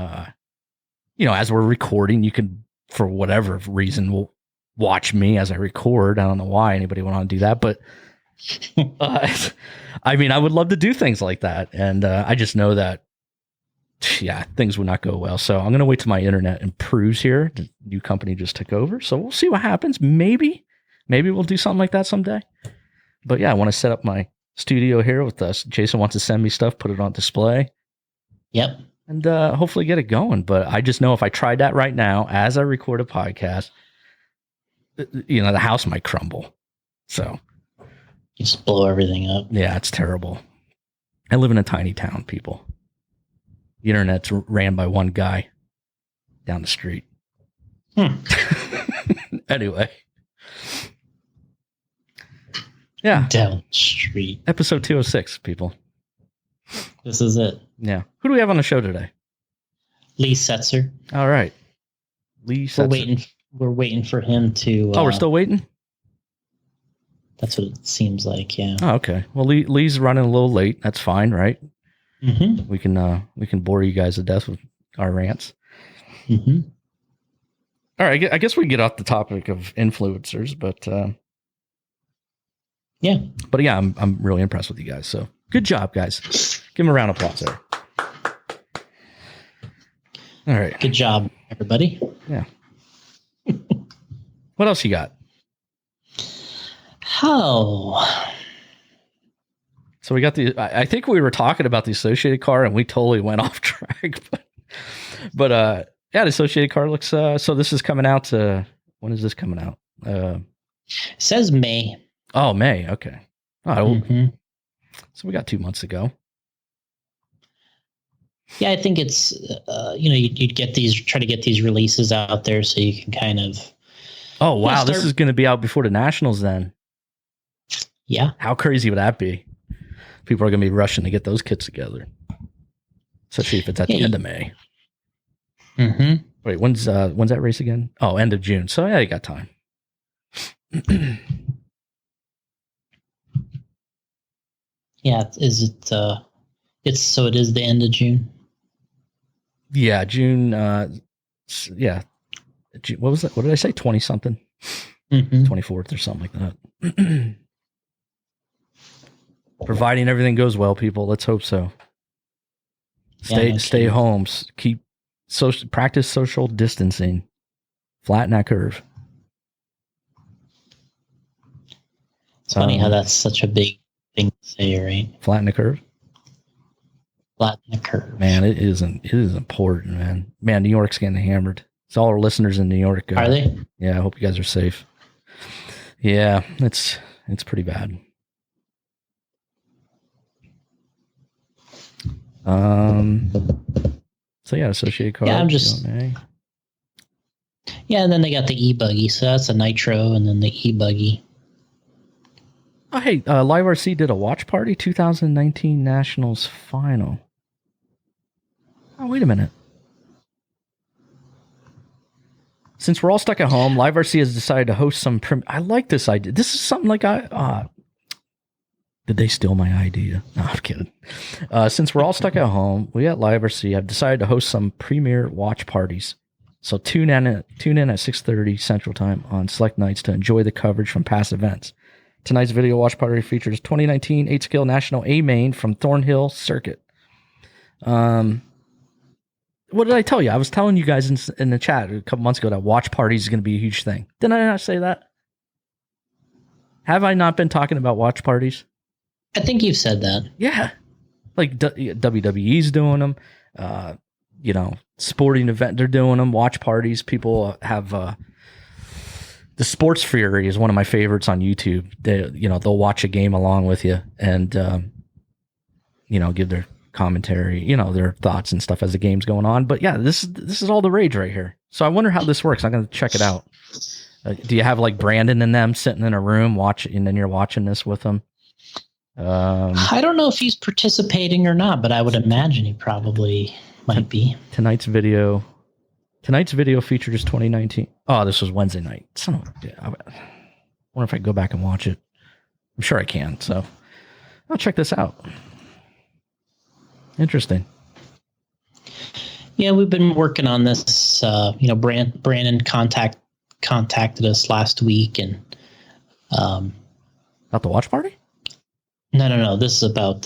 as we're recording, you can, for whatever reason, watch me as I record. I don't know why anybody would want to do that, but I mean, I would love to do things like that. And I just know that, yeah, things would not go well. So I'm going to wait till my internet improves here. The new company just took over. So we'll see what happens. Maybe we'll do something like that someday. But yeah, I want to set up my studio here with us. Jason wants to send me stuff, put it on display. Yep. And hopefully get it going. But I just know if I tried that right now, as I record a podcast, the house might crumble. So you just blow everything up. Yeah, it's terrible. I live in a tiny town, people. The internet's ran by one guy down the street. Anyway. Yeah. Down the street. Episode 206, people. This is it. Yeah. Who do we have on the show today? Lee Setzer. All right. Lee Setzer. We're waiting for him to... we're still waiting? That's what it seems like, yeah. Oh, okay. Well, Lee's running a little late. That's fine, right? Mm-hmm. We can bore you guys to death with our rants. Mm-hmm. All right. I guess we can get off the topic of influencers, but... yeah. But yeah, I'm really impressed with you guys. So good job, guys. Give them a round of applause there. All right. Good job, everybody. Yeah. What else you got? Oh. So we got I think we were talking about the Associated car and we totally went off track. But yeah, the Associated car looks, so this is coming out when is this coming out? It says May. Oh, May. Okay. So we got 2 months to go. Yeah, I think it's, you'd try to get these releases out there so you can kind of. Oh, wow. This is going to be out before the Nationals then. Yeah. How crazy would that be? People are going to be rushing to get those kits together, especially if it's at the end of May. Mm-hmm. Wait, when's that race again? Oh, end of June. So yeah, you got time. Yeah. Is it? It is the end of June. Yeah, June. Yeah. What was that? What did I say? 20 something. 24th or something like that. Providing everything goes well, people. Let's hope so. Stay home. Practice social distancing. Flatten that curve. It's funny how that's such a big thing to say, right? Flatten the curve. Flatten the curve. Man, it is important, man. Man, New York's getting hammered. It's all our listeners in New York. Are they? Yeah, I hope you guys are safe. Yeah, it's pretty bad. So yeah, associated card. Yeah, I'm just. Yeah, and then they got the e-buggy, so that's a nitro, and then the e-buggy. Oh, hey, Live RC did a watch party 2019 Nationals final. Oh, wait a minute. Since we're all stuck at home, Live RC has decided to host some. I like this idea. This is something like did they steal my idea? No, I'm kidding. Since we're all stuck at home, we at Live RC have decided to host some premier watch parties. So tune in at 6:30 Central Time on select nights to enjoy the coverage from past events. Tonight's video watch party features 2019 8-scale National A main from Thornhill Circuit. What did I tell you? I was telling you guys in the chat a couple months ago that watch parties is going to be a huge thing. Didn't I not say that? Have I not been talking about watch parties? I think you've said that. Yeah. Like WWE's doing them. Sporting event, they're doing them. Watch parties. People have... The Sports Fury is one of my favorites on YouTube. They'll watch a game along with you and, give their commentary, their thoughts and stuff as the game's going on. But yeah, this is all the rage right here. So I wonder how this works. I'm going to check it out. Do you have like Brandon and them sitting in a room watching, and then you're watching this with them? I don't know if he's participating or not, but I would imagine he probably might be. Tonight's video features 2019. Oh, this was Wednesday night. I wonder if I can go back and watch it. I'm sure I can. So I'll check this out. Interesting. Yeah, we've been working on this. Brandon contacted us last week, and about the watch party. No. This is about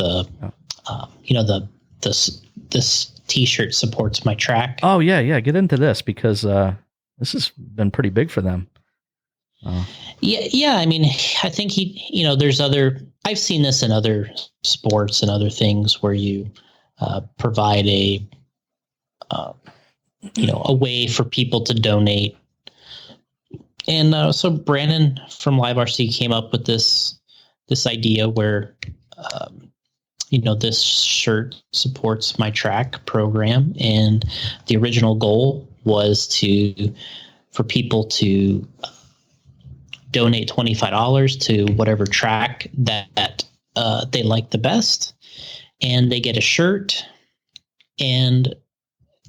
this T-shirt supports my track. Oh yeah. Get into this because this has been pretty big for them. Yeah. I mean, I think there's I've seen this in other sports and other things where you provide a way for people to donate. And so Brandon from Live RC came up with this idea where, this shirt supports my track program. And the original goal was for people to donate $25 to whatever track that they like the best. And they get a shirt, and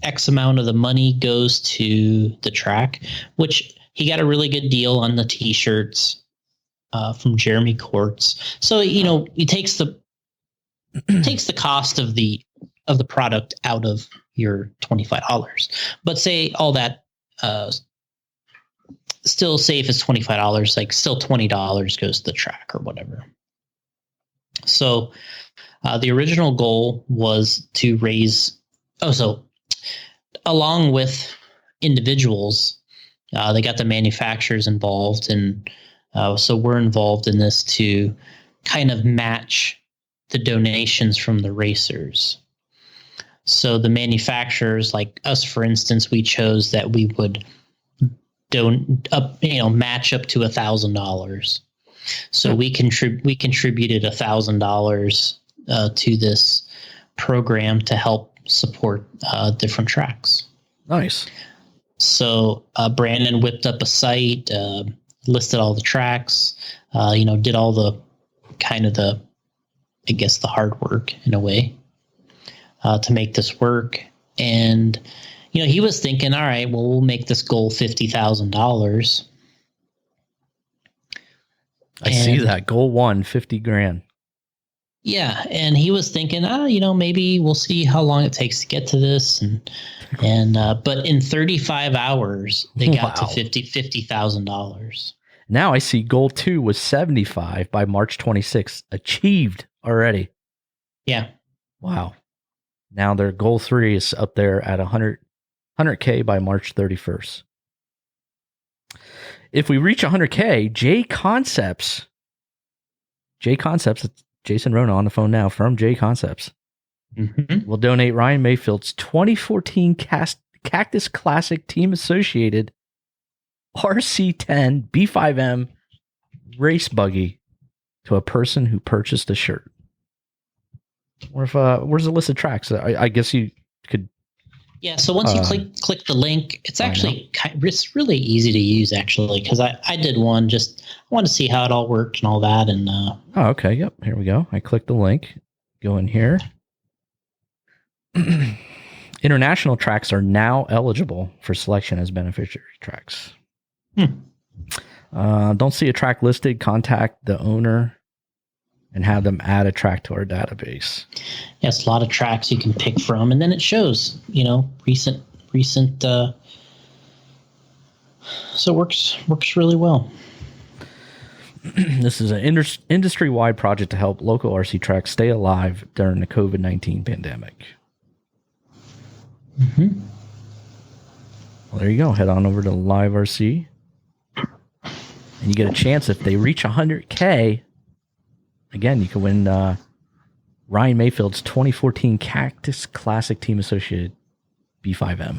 X amount of the money goes to the track, which he got a really good deal on the T-shirts from Jeremy Quartz. So, he takes the cost of the product out of your $25. But say all that still safe as $25, like still $20 goes to the track or whatever. So the original goal was to raise. So along with individuals, they got the manufacturers involved, and so we're involved in this to kind of match the donations from the racers. So the manufacturers, like us, for instance, we chose that we would match up to $1,000. So we contributed $1,000 to this program to help support different tracks. Nice. So Brandon whipped up a site, listed all the tracks, did all the kind of the hard work in a way to make this work. And, he was thinking, all right, well, we'll make this goal $50,000. I see that. Goal 1, 50 grand. Yeah. And he was thinking, maybe we'll see how long it takes to get to this. But in 35 hours, they got to $50,000. Now I see goal 2 was 75 by March 26th, achieved already. Yeah. Wow. Now their goal 3 is up there at 100K by March 31st. If we reach 100K, JConcepts, it's Jason Ruona on the phone now from JConcepts, will donate Ryan Mayfield's 2014 Cactus Classic Team Associated RC10 B5M race buggy to a person who purchased a shirt. Or if where's the list of tracks? I guess you could. Yeah. So once you click the link, it's actually it's really easy to use actually, because I did one I want to see how it all worked and all that. And okay. Yep. Here we go. I click the link. Go in here. International tracks are now eligible for selection as beneficiary tracks. Don't see a track listed. Contact the owner and have them add a track to our database. Yes, a lot of tracks you can pick from, and then it shows, recent. So it works really well. This is an industry-wide project to help local RC tracks stay alive during the COVID-19 pandemic. Well, there you go. Head on over to Live RC. And you get a chance if they reach 100K. Again, you can win Ryan Mayfield's 2014 Cactus Classic Team Associated B5M.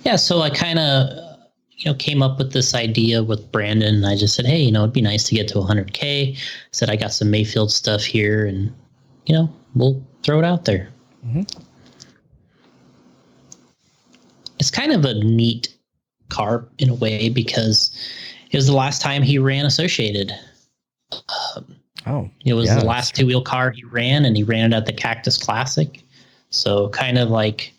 Yeah, so I kind of came up with this idea with Brandon, and I just said, hey, it'd be nice to get to 100K. I said I got some Mayfield stuff here, and we'll throw it out there. It's kind of a neat car in a way because it was the last time he ran Associated. It was the last two-wheel car he ran, and he ran it at the Cactus Classic. So kind of like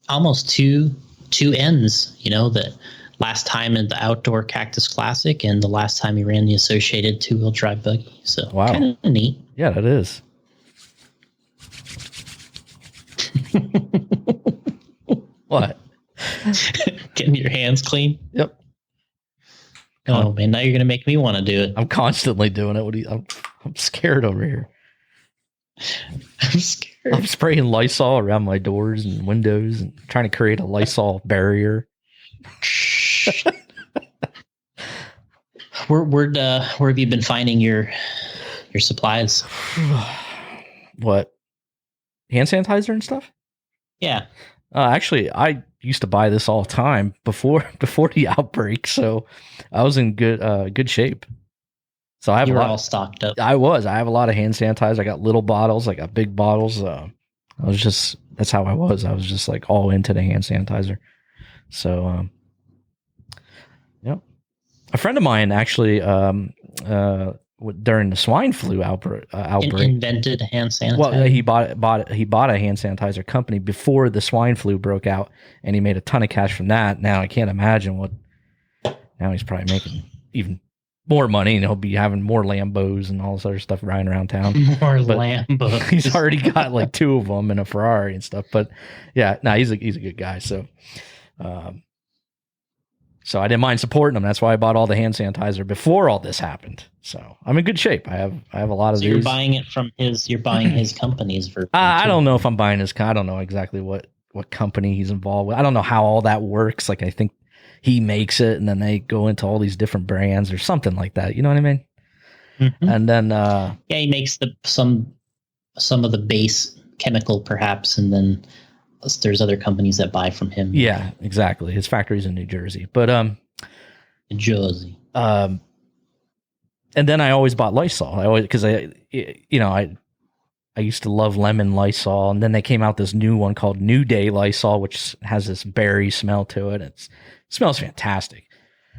almost two ends, the last time in the outdoor Cactus Classic and the last time he ran the Associated two-wheel drive buggy. So kind of neat. Yeah, that is. What? Getting your hands clean? Yep. Oh man, now you're gonna make me want to do it. I'm constantly doing it. I'm scared over here. I'm scared. I'm spraying Lysol around my doors and windows and trying to create a Lysol barrier. Where have you been finding your supplies? What? Hand sanitizer and stuff? Yeah. Actually, I used to buy this all the time before the outbreak, so I was in good shape. So I have all stocked up. I have a lot of hand sanitizer. I got little bottles, I got big bottles. That's how I was. I was just like all into the hand sanitizer. So, a friend of mine actually, during the swine flu outbreak, invented hand sanitizer. Well, he bought a hand sanitizer company before the swine flu broke out, and he made a ton of cash from that. Now I can't imagine now he's probably making even more money, and he'll be having more Lambos and all this other stuff riding around town. Lambos. He's already got like 2 of them and a Ferrari and stuff. But yeah, he's a good guy. So, so I didn't mind supporting him. That's why I bought all the hand sanitizer before all this happened. So I'm in good shape. I have a lot of these. You're buying it from you're buying his company's version. I don't know if I'm buying his. I don't know exactly what company he's involved with. I don't know how all that works. Like I think he makes it and then they go into all these different brands or something like that. You know what I mean? Mm-hmm. And then he makes some of the base chemical perhaps, and then there's other companies that buy from him. Yeah, exactly. His factory's in New Jersey, but New Jersey. And then I always bought Lysol. Because I used to love lemon Lysol, and then they came out this new one called New Day Lysol, which has this berry smell to it. It smells fantastic.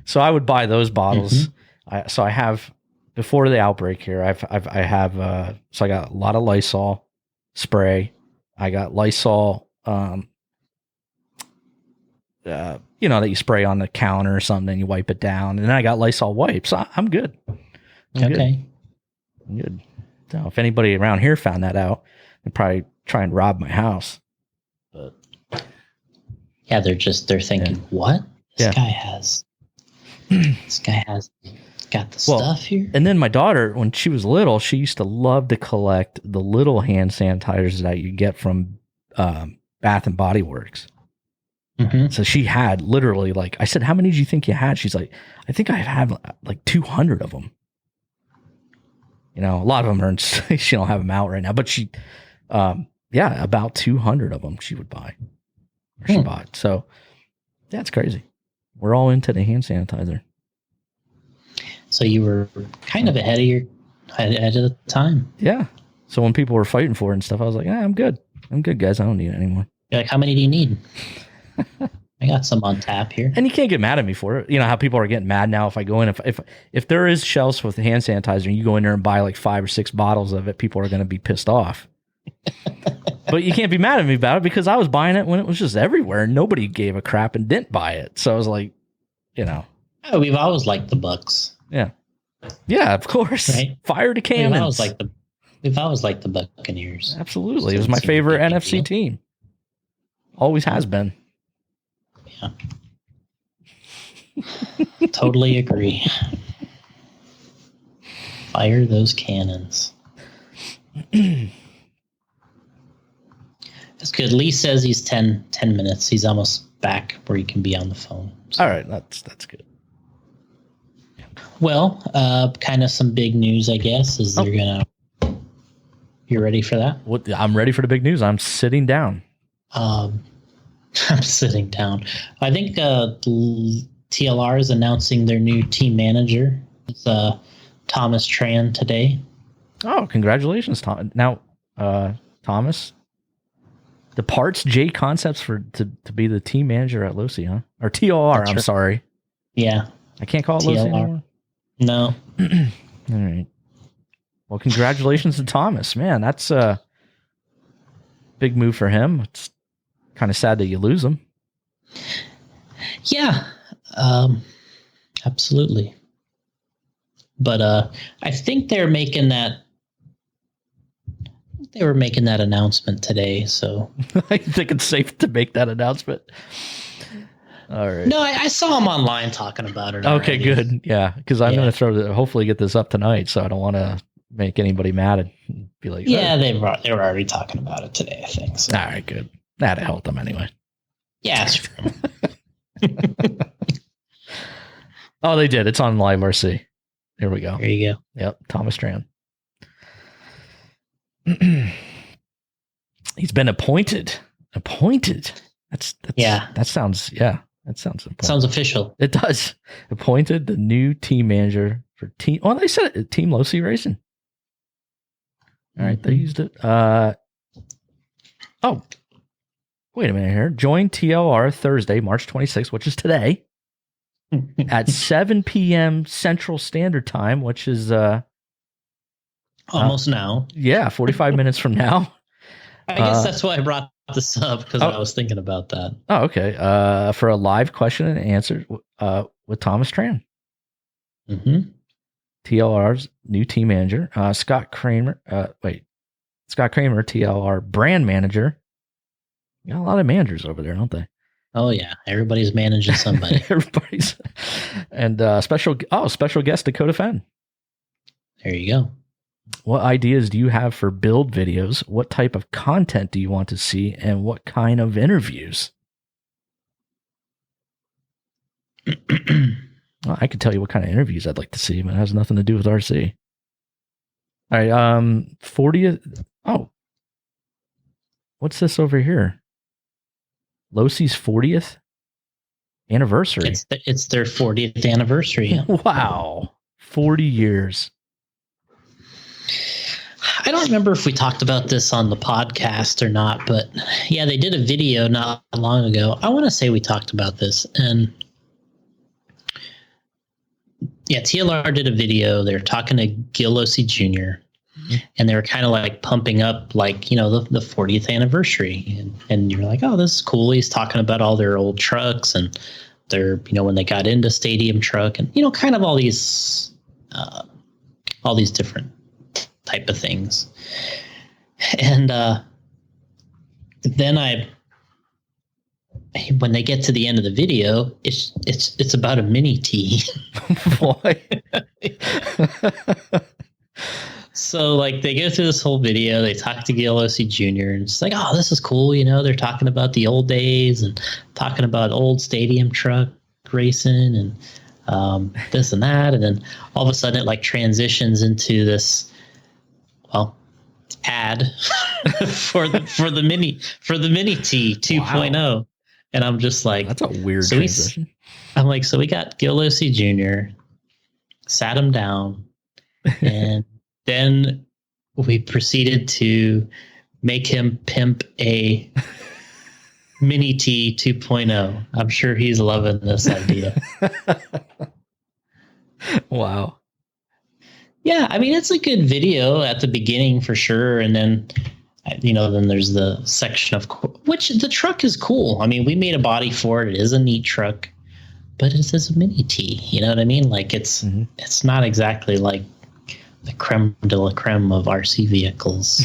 So I would buy those bottles. Mm-hmm. So I have before the outbreak here, I have so I got a lot of Lysol spray. I got Lysol, that you spray on the counter or something, and you wipe it down, and then I got Lysol wipes. I'm good. I'm good. So if anybody around here found that out, they'd probably try and rob my house. But yeah, they're thinking, what? This guy has got the stuff here. And then my daughter, when she was little, she used to love to collect the little hand sanitizers that you get from Bath and Body Works. Mm-hmm. So she had literally, like, I said, how many do you think you had? She's like, I think I have like 200 of them. A lot of them are she don't have them out right now, but she, about 200 of them she would buy. Or she bought. So that's crazy. We're all into the hand sanitizer. So you were kind of ahead of the time. Yeah. So when people were fighting for it and stuff, I was like, I'm good. I'm good, guys. I don't need it anymore. You're like, how many do you need? I got some on tap here. And you can't get mad at me for it. You know how people are getting mad now if I go in. If there is shelves with hand sanitizer and you go in there and buy like 5 or 6 bottles of it, people are going to be pissed off. But you can't be mad at me about it because I was buying it when it was just everywhere and nobody gave a crap and didn't buy it. So I was like, Oh, we've always liked the Bucks. Yeah. Yeah, of course. Right? Fire to cannons. We've always liked the Buccaneers. Absolutely. It was my favorite NFC team. Always has been. Yeah. Totally agree. Fire those cannons. That's good. Lee says he's 10 minutes. He's almost back where he can be on the phone. So. All right. That's good. Well, kind of some big news, I guess. You ready for that? I'm ready for the big news. I'm sitting down. I'm sitting down. I think TLR is announcing their new team manager. It's Thomas Tran today. Oh, congratulations, Tom. Now, Thomas departs JConcepts to be the team manager at Losi, huh? Or TLR, I'm sorry. Yeah. I can't call it Losi anymore? No. All right. Well, congratulations to Thomas. Man, that's a big move for him. It's kind of sad that you lose him. Yeah, absolutely. But I think they're making that. They were making that announcement today, so I think it's safe to make that announcement. All right. No, I saw him online talking about it. Okay, already. Good. Yeah, because I'm going to hopefully get this up tonight, so I don't want to make anybody mad and be like, yeah, they were already talking about it today, I think. So. All right, good. That'd help them anyway. Yeah, it's true. Oh, they did. It's on Live RC. There we go. There you go. Yep, Thomas Tran. He's been appointed. That's yeah. That sounds important. Sounds official. It does. Appointed the new team manager for team. Oh, they said it. Team Losi Racing. All right, they used it. Oh, wait a minute here. Join TLR Thursday, March 26th, which is today, at 7 p.m. Central Standard Time, which is almost now. Yeah, 45 minutes from now. I guess that's why I brought this up, because I was thinking about that. Oh, okay. For a live question and answer with Thomas Tran. Mm-hmm. TLR's new team manager. Scott Kramer, TLR brand manager. You got a lot of managers over there, don't they? Oh, yeah. Everybody's managing somebody. And special guest Dakota Fenn. There you go. What ideas do you have for build videos? What type of content do you want to see? And what kind of interviews? Well, I could tell you what kind of interviews I'd like to see, but it has nothing to do with RC. All right. 40th. Oh, what's this over here? Losi's 40th anniversary. It's their 40th anniversary. Wow. 40 years. I don't remember if we talked about this on the podcast or not, but yeah, they did a video not long ago. I want to say we talked about this, and Yeah, TLR did a video. They were talking to Gil Losi Jr. And they were kind of like pumping up, like, you know, the 40th anniversary. And you're like, oh, this is cool. He's talking about all their old trucks and their, you know, when they got into Stadium Truck and, you know, kind of all these different type of things. And then when they get to the end of the video, it's about a mini T. Why? So, like, they go through this whole video. They talk to Gil Losi Jr. and it's like, oh, this is cool. You know, they're talking about the old days and talking about old Stadium Truck racing and this and that. And then all of a sudden it like transitions into this, well, ad for the mini T 2.0. Wow. And I'm just like, that's a weird transition. I'm like, so we got Gil Losi Jr., sat him down, and then we proceeded to make him pimp a mini T 2.0. I'm sure he's loving this idea. Wow. Yeah, I mean, it's a good video at the beginning for sure. And then, you know, then there's the section of which the truck is cool. I mean, we made a body for it. It is a neat truck, but it is a mini T. You know what I mean? Like it's not exactly like the creme de la creme of RC vehicles.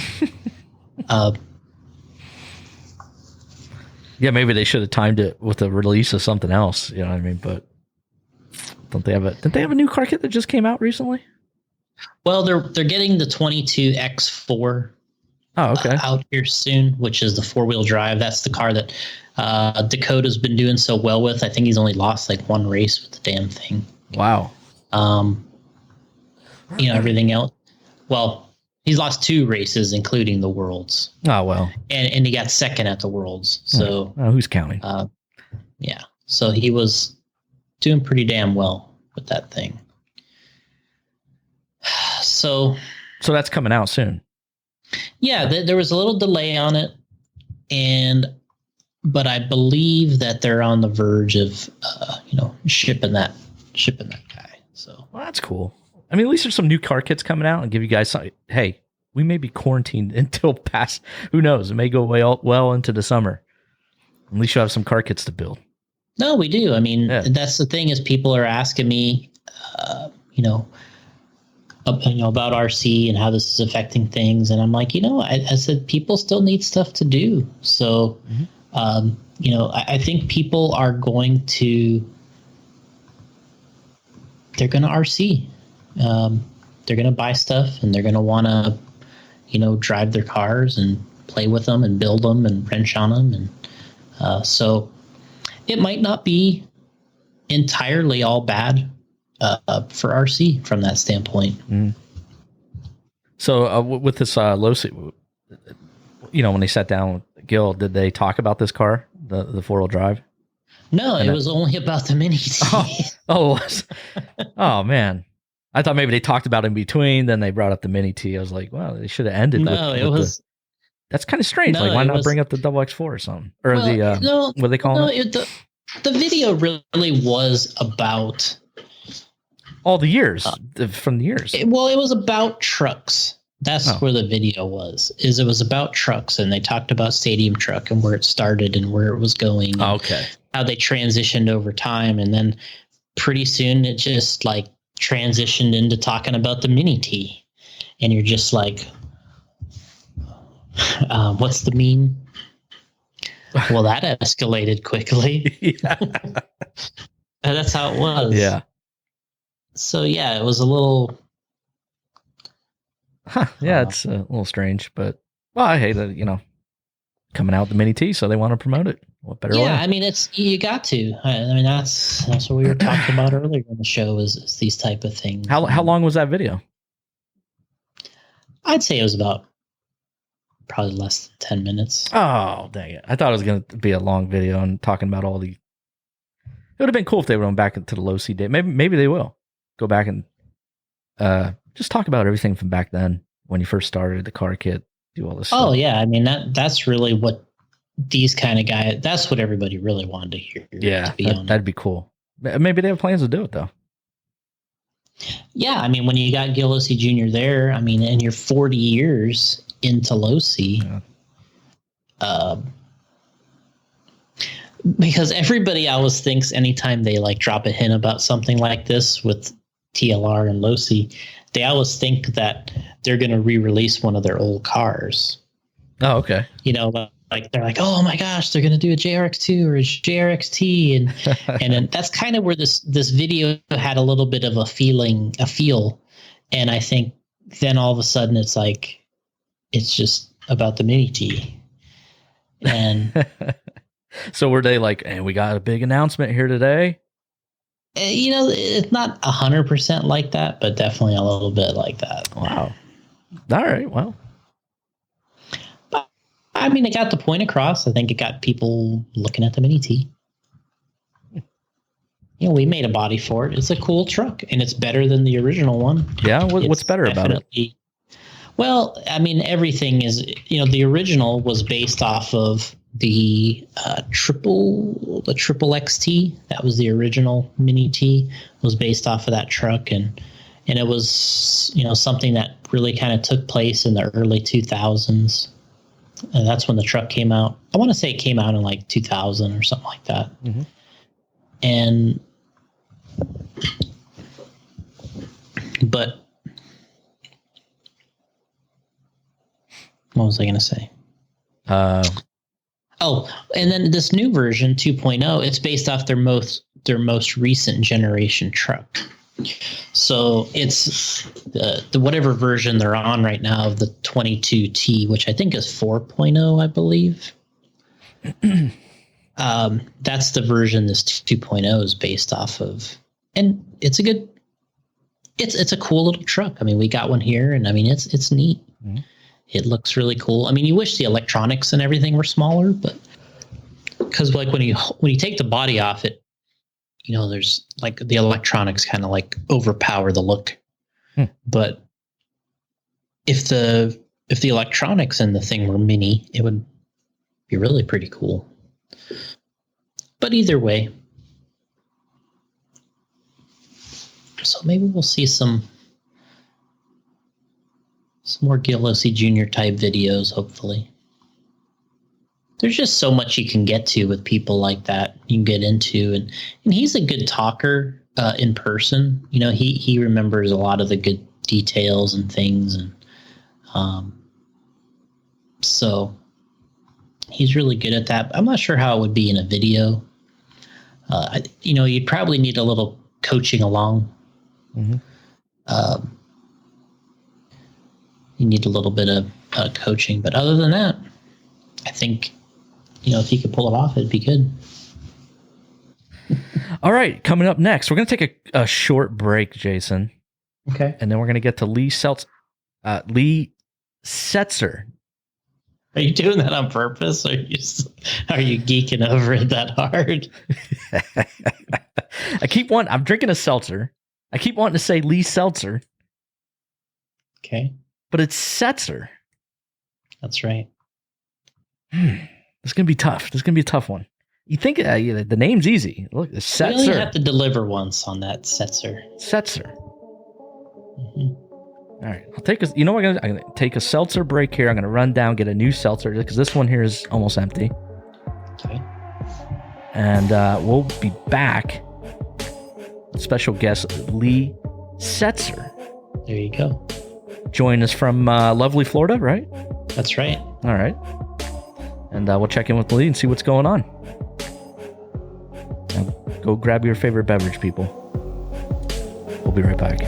Yeah, maybe they should have timed it with the release of something else. You know what I mean? But didn't they have a new car kit that just came out recently? Well, they're getting the 22X4 out here soon, which is the 4-wheel drive. That's the car that Dakota's been doing so well with. I think he's only lost like one race with the damn thing. Wow. You know, everything else. Well, he's lost 2 races, including the Worlds. Oh, well. And he got second at the Worlds. So who's counting? Yeah. So he was doing pretty damn well with that thing. So that's coming out soon. Yeah, there was a little delay on it, but I believe that they're on the verge of shipping that guy. So well, that's cool. I mean, at least there's some new car kits coming out and give you guys some. Hey, we may be quarantined until past. Who knows? It may go well into the summer. At least you have some car kits to build. No, we do. I mean, That's the thing is people are asking me, about RC and how this is affecting things. And I'm like, I said, people still need stuff to do. So, I think people are they're going to RC. They're going to buy stuff and they're going to want to, drive their cars and play with them and build them and wrench on them. And so it might not be entirely all bad for RC from that standpoint. Mm. So with this Losi, when they sat down with Gil, did they talk about this car, the 4-wheel drive? No, it was only about the mini T. Oh man. I thought maybe they talked about it in between, then they brought up the mini T. I was like, well, they should have ended that's kind of strange. No, like, why not bring up the XX4 or something? Or what do they call it? The video really was about all the years from the years. It was about trucks. That's where the video was. It was about trucks, and they talked about Stadium Truck and where it started and where it was going. Okay. How they transitioned over time, and then pretty soon it just like transitioned into talking about the mini T, and you're just like, what's the meme? Well, that escalated quickly. Yeah. That's how it was. Yeah. So yeah, it was a little. Yeah, it's a little strange, but I hate that, coming out the mini T, so they want to promote it. What better way? Yeah, I mean, you got to. I mean, that's what we were talking about earlier in the show is these type of things. How long was that video? I'd say it was about probably less than 10 minutes. Oh, dang it. I thought it was going to be a long video and talking about all the... It would have been cool if they went back into the Losi day. Maybe they will go back and just talk about everything from back then when you first started the car kit, do all this stuff. Oh, yeah. I mean, that's really what these kind of guys, that's what everybody really wanted to hear. Yeah, that'd be cool. Maybe they have plans to do it, though. Yeah, I mean, when you got Gil Losi Jr. there, I mean, and you're 40 years into Losi, because everybody always thinks anytime they like drop a hint about something like this with TLR and Losi, they always think that they're going to re-release one of their old cars. Oh, okay. You know, like they're like, oh my gosh, they're going to do a JRX2 or a JRXT, and then that's kind of where this video had a little bit of a feel, and I think then all of a sudden it's like it's just about the Mini T, and so were they like, "Hey, we got a big announcement here today"? You know, it's not 100% like that, but definitely a little bit like that. Wow. All right. Well. I mean, it got the point across. I think it got people looking at the Mini T. You know, we made a body for it. It's a cool truck, and it's better than the original one. Yeah, what's better about it? Well, I mean, everything is. You know, the original was based off of the triple XT. That was the original Mini T. Was based off of that truck, and it was, you know, something that really kind of took place in the early 2000s. And that's when the truck came out. I want to say it came out in like 2000 or something like that. Mm-hmm. But what was I going to say? And then this new version 2.0, it's based off their most recent generation truck. So it's the whatever version they're on right now of the 22T, which I think is 4.0, I believe. That's the version this 2.0 is based off of, and it's a good. It's a cool little truck. I mean, we got one here, and I mean it's neat. Mm-hmm. It looks really cool. I mean, you wish the electronics and everything were smaller, but because like when you take the body off it. You know, there's like the electronics kind of like overpower the look. But if the electronics in the thing were mini, it would be really pretty cool. But either way, so maybe we'll see some more Gil Losi Jr. type videos, hopefully. There's just so much you can get to with people like that. You can get into, and he's a good talker in person. You know, he remembers a lot of the good details and things, and so he's really good at that. I'm not sure how it would be in a video. You know, you'd probably need a little coaching along. Mm-hmm. You need a little bit of coaching, but other than that, I think. You know, if he could pull it off, it'd be good. All right, coming up next, we're going to take a short break, Jason. Okay. And then we're going to get to Lee Setzer. Are you doing that on purpose? Or are you geeking over it that hard? I'm drinking a seltzer. I keep wanting to say Lee Seltzer. Okay. But it's Setzer. That's right. It's going to be tough. This is going to be a tough one. You think the name's easy. Look, it's Setzer. We only have to deliver once on that Setzer. Setzer. Mm-hmm. All right. I'll take I'm going to take a seltzer break here. I'm going to run down, get a new seltzer because this one here is almost empty. Okay. And we'll be back. Special guest Lee Setzer. There you go. Join us from lovely Florida, right? That's right. All right. And we'll check in with Lee and see what's going on. Now, go grab your favorite beverage, people. We'll be right back.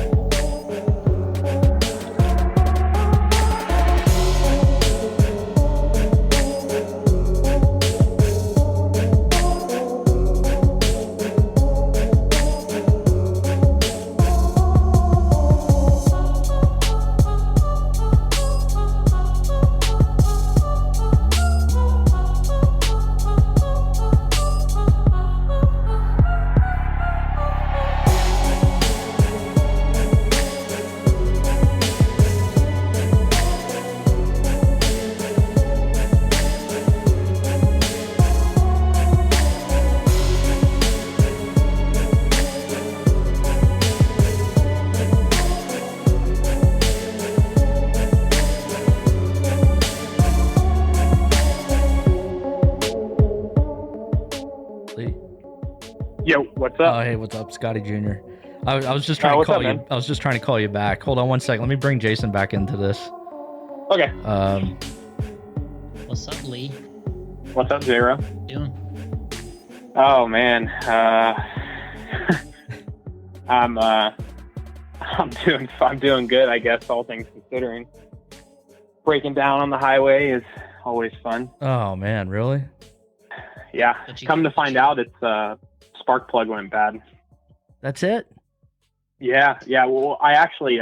Yo, what's Oh, up? hey, what's up, Scotty Jr.? I was just trying to what's call up, you. man? I was just trying to call you back. Hold on one second. Let me bring Jason back into this. Okay. What's up, Lee? What's up, Zero? Doing? Oh man, I'm doing good, I guess, all things considering. Breaking down on the highway is always fun. Oh man, really? Yeah. Come to find out, it's spark plug went bad. That's it? Yeah. Well, I actually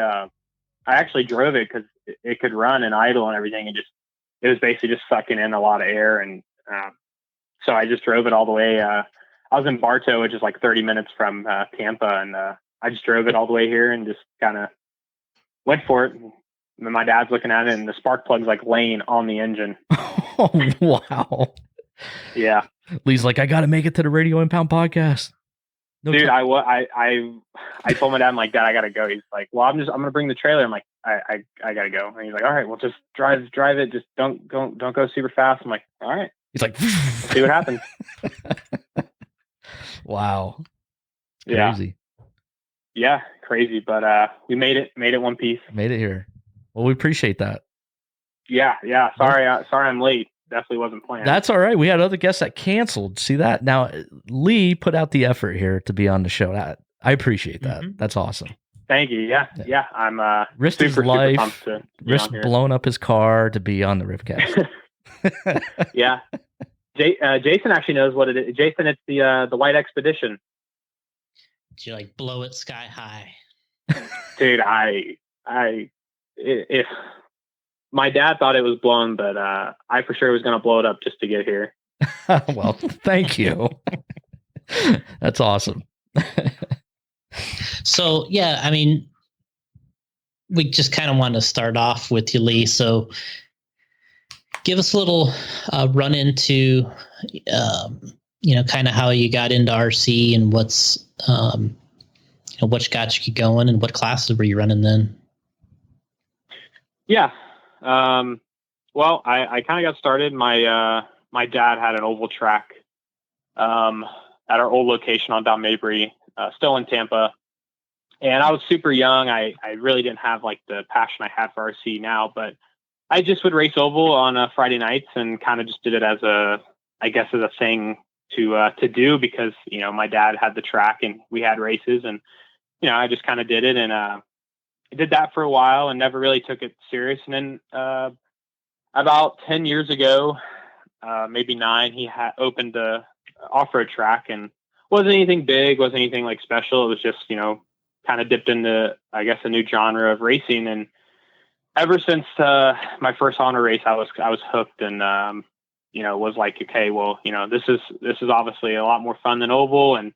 drove it because it could run and idle and everything, and it was basically just sucking in a lot of air, and so I just drove it all the way. I was in Bartow, which is like 30 minutes from Tampa, and I just drove it all the way here and just kind of went for it. And my dad's looking at it, and the spark plug's like laying on the engine. Oh, wow. Yeah. Lee's like, I got to make it to the Radio Impound podcast. No, dude, I told my dad, I'm like, Dad, I gotta go. He's like, well, I'm gonna bring the trailer. I'm like, I gotta go. And he's like, all right, well, just drive it. Just don't go super fast. I'm like, all right. He's like, let's see what happens. Wow. Crazy. Yeah, crazy. But we made it one piece. Made it here. Well, we appreciate that. Yeah. Sorry, I'm late. Definitely wasn't planned. That's all right. We had other guests that canceled. See that? Now, Lee put out the effort here to be on the show. I appreciate that. Mm-hmm. That's awesome. Thank you. Yeah. I'm risked his life, risked blowing up his car to be on the Ripcast. Yeah. Jason actually knows what it is. Jason, it's the White Expedition. Did you like blow it sky high? Dude, if my dad thought it was blown, but I for sure was going to blow it up just to get here. Well, thank you. That's awesome. So, yeah, I mean, we just kind of want to start off with you, Lee. So give us a little run into, kind of how you got into RC and what's, what got you going and what classes were you running then? Yeah. Well, I kind of got started. My dad had an oval track, at our old location on Down Mabry, still in Tampa. And I was super young. I really didn't have like the passion I had for RC now, but I just would race oval on Friday nights and kind of just did it as a thing to do because, my dad had the track and we had races and, I just kind of did it. And, I did that for a while and never really took it serious. And then about 10 years ago, maybe 9, he had opened a off-road track and wasn't anything big, wasn't anything like special. It was just, kind of dipped into, I guess, a new genre of racing. And ever since my first honor race, I was hooked and, was like, okay, well, this is obviously a lot more fun than oval. And,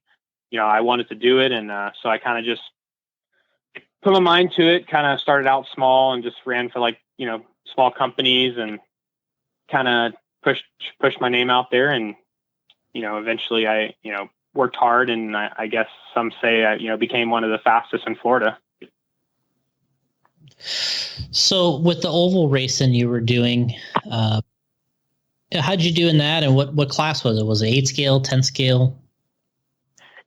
I wanted to do it. And so I kind of just put my mind to it, kind of started out small and just ran for like, small companies and kind of pushed my name out there. And, eventually I, worked hard and I guess some say I, became one of the fastest in Florida. So with the oval racing you were doing, how'd you do in that? And what class was it? Was it 8 scale, 10 scale?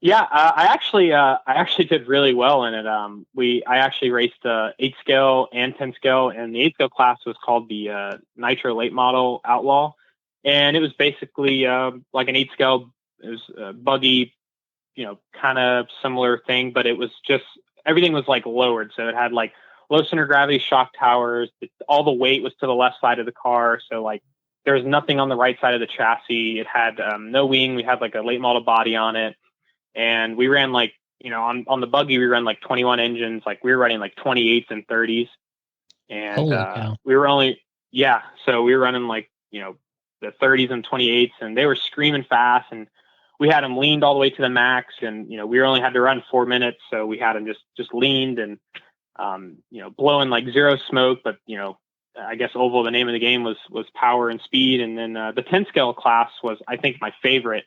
Yeah, I actually did really well in it. I actually raced 8 scale and 10 scale, and the 8 scale class was called the Nitro Late Model Outlaw, and it was basically like an 8 scale. It was a buggy, kind of similar thing, but it was just everything was like lowered, so it had like low center gravity shock towers. All the weight was to the left side of the car, so like there was nothing on the right side of the chassis. It had no wing. We had like a late model body on it. And we ran like, on the buggy, we ran like 21 engines. Like we were running like 28s and 30s. And we were so we were running like, the 30s and 28s and they were screaming fast and we had them leaned all the way to the max. And, we only had to run 4 minutes. So we had them just leaned and, blowing like zero smoke. But, I guess oval, the name of the game was power and speed. And then the 10 scale class was, I think, my favorite,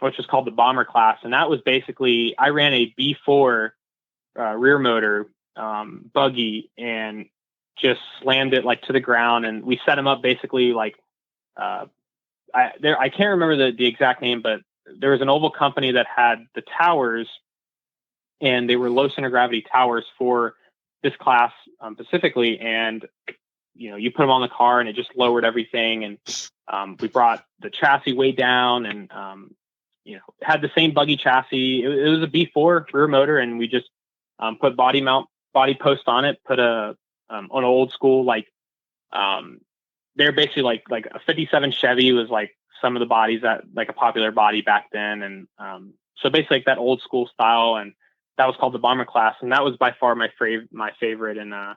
which was called the bomber class. And that was basically, I ran a B4 rear motor buggy and just slammed it like to the ground. And we set them up basically like, I can't remember the exact name, but there was an oval company that had the towers, and they were low center gravity towers for this class specifically. And, you put them on the car and it just lowered everything. And we brought the chassis way down and, had the same buggy chassis. It was a B4 rear motor, and we just put body post on it, put an old school, they're basically like a 57 Chevy was like some of the bodies that like a popular body back then. And so basically like that old school style, and that was called the Bomber class. And that was by far my favorite. And I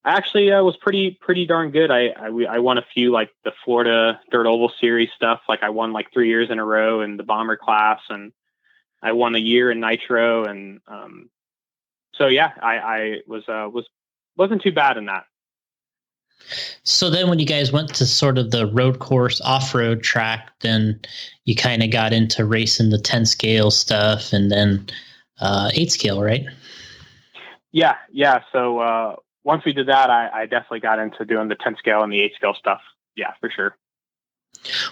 actually was pretty darn good. I won a few, like the Florida Dirt Oval Series stuff. Like I won like 3 years in a row in the Bomber class, and I won a year in Nitro. And so yeah, I wasn't too bad in that. So then when you guys went to sort of the road course off-road track, then you kind of got into racing the 10 scale stuff and then 8 scale, right? Yeah. So once we did that, I definitely got into doing the 10 scale and the 8 scale stuff. Yeah, for sure.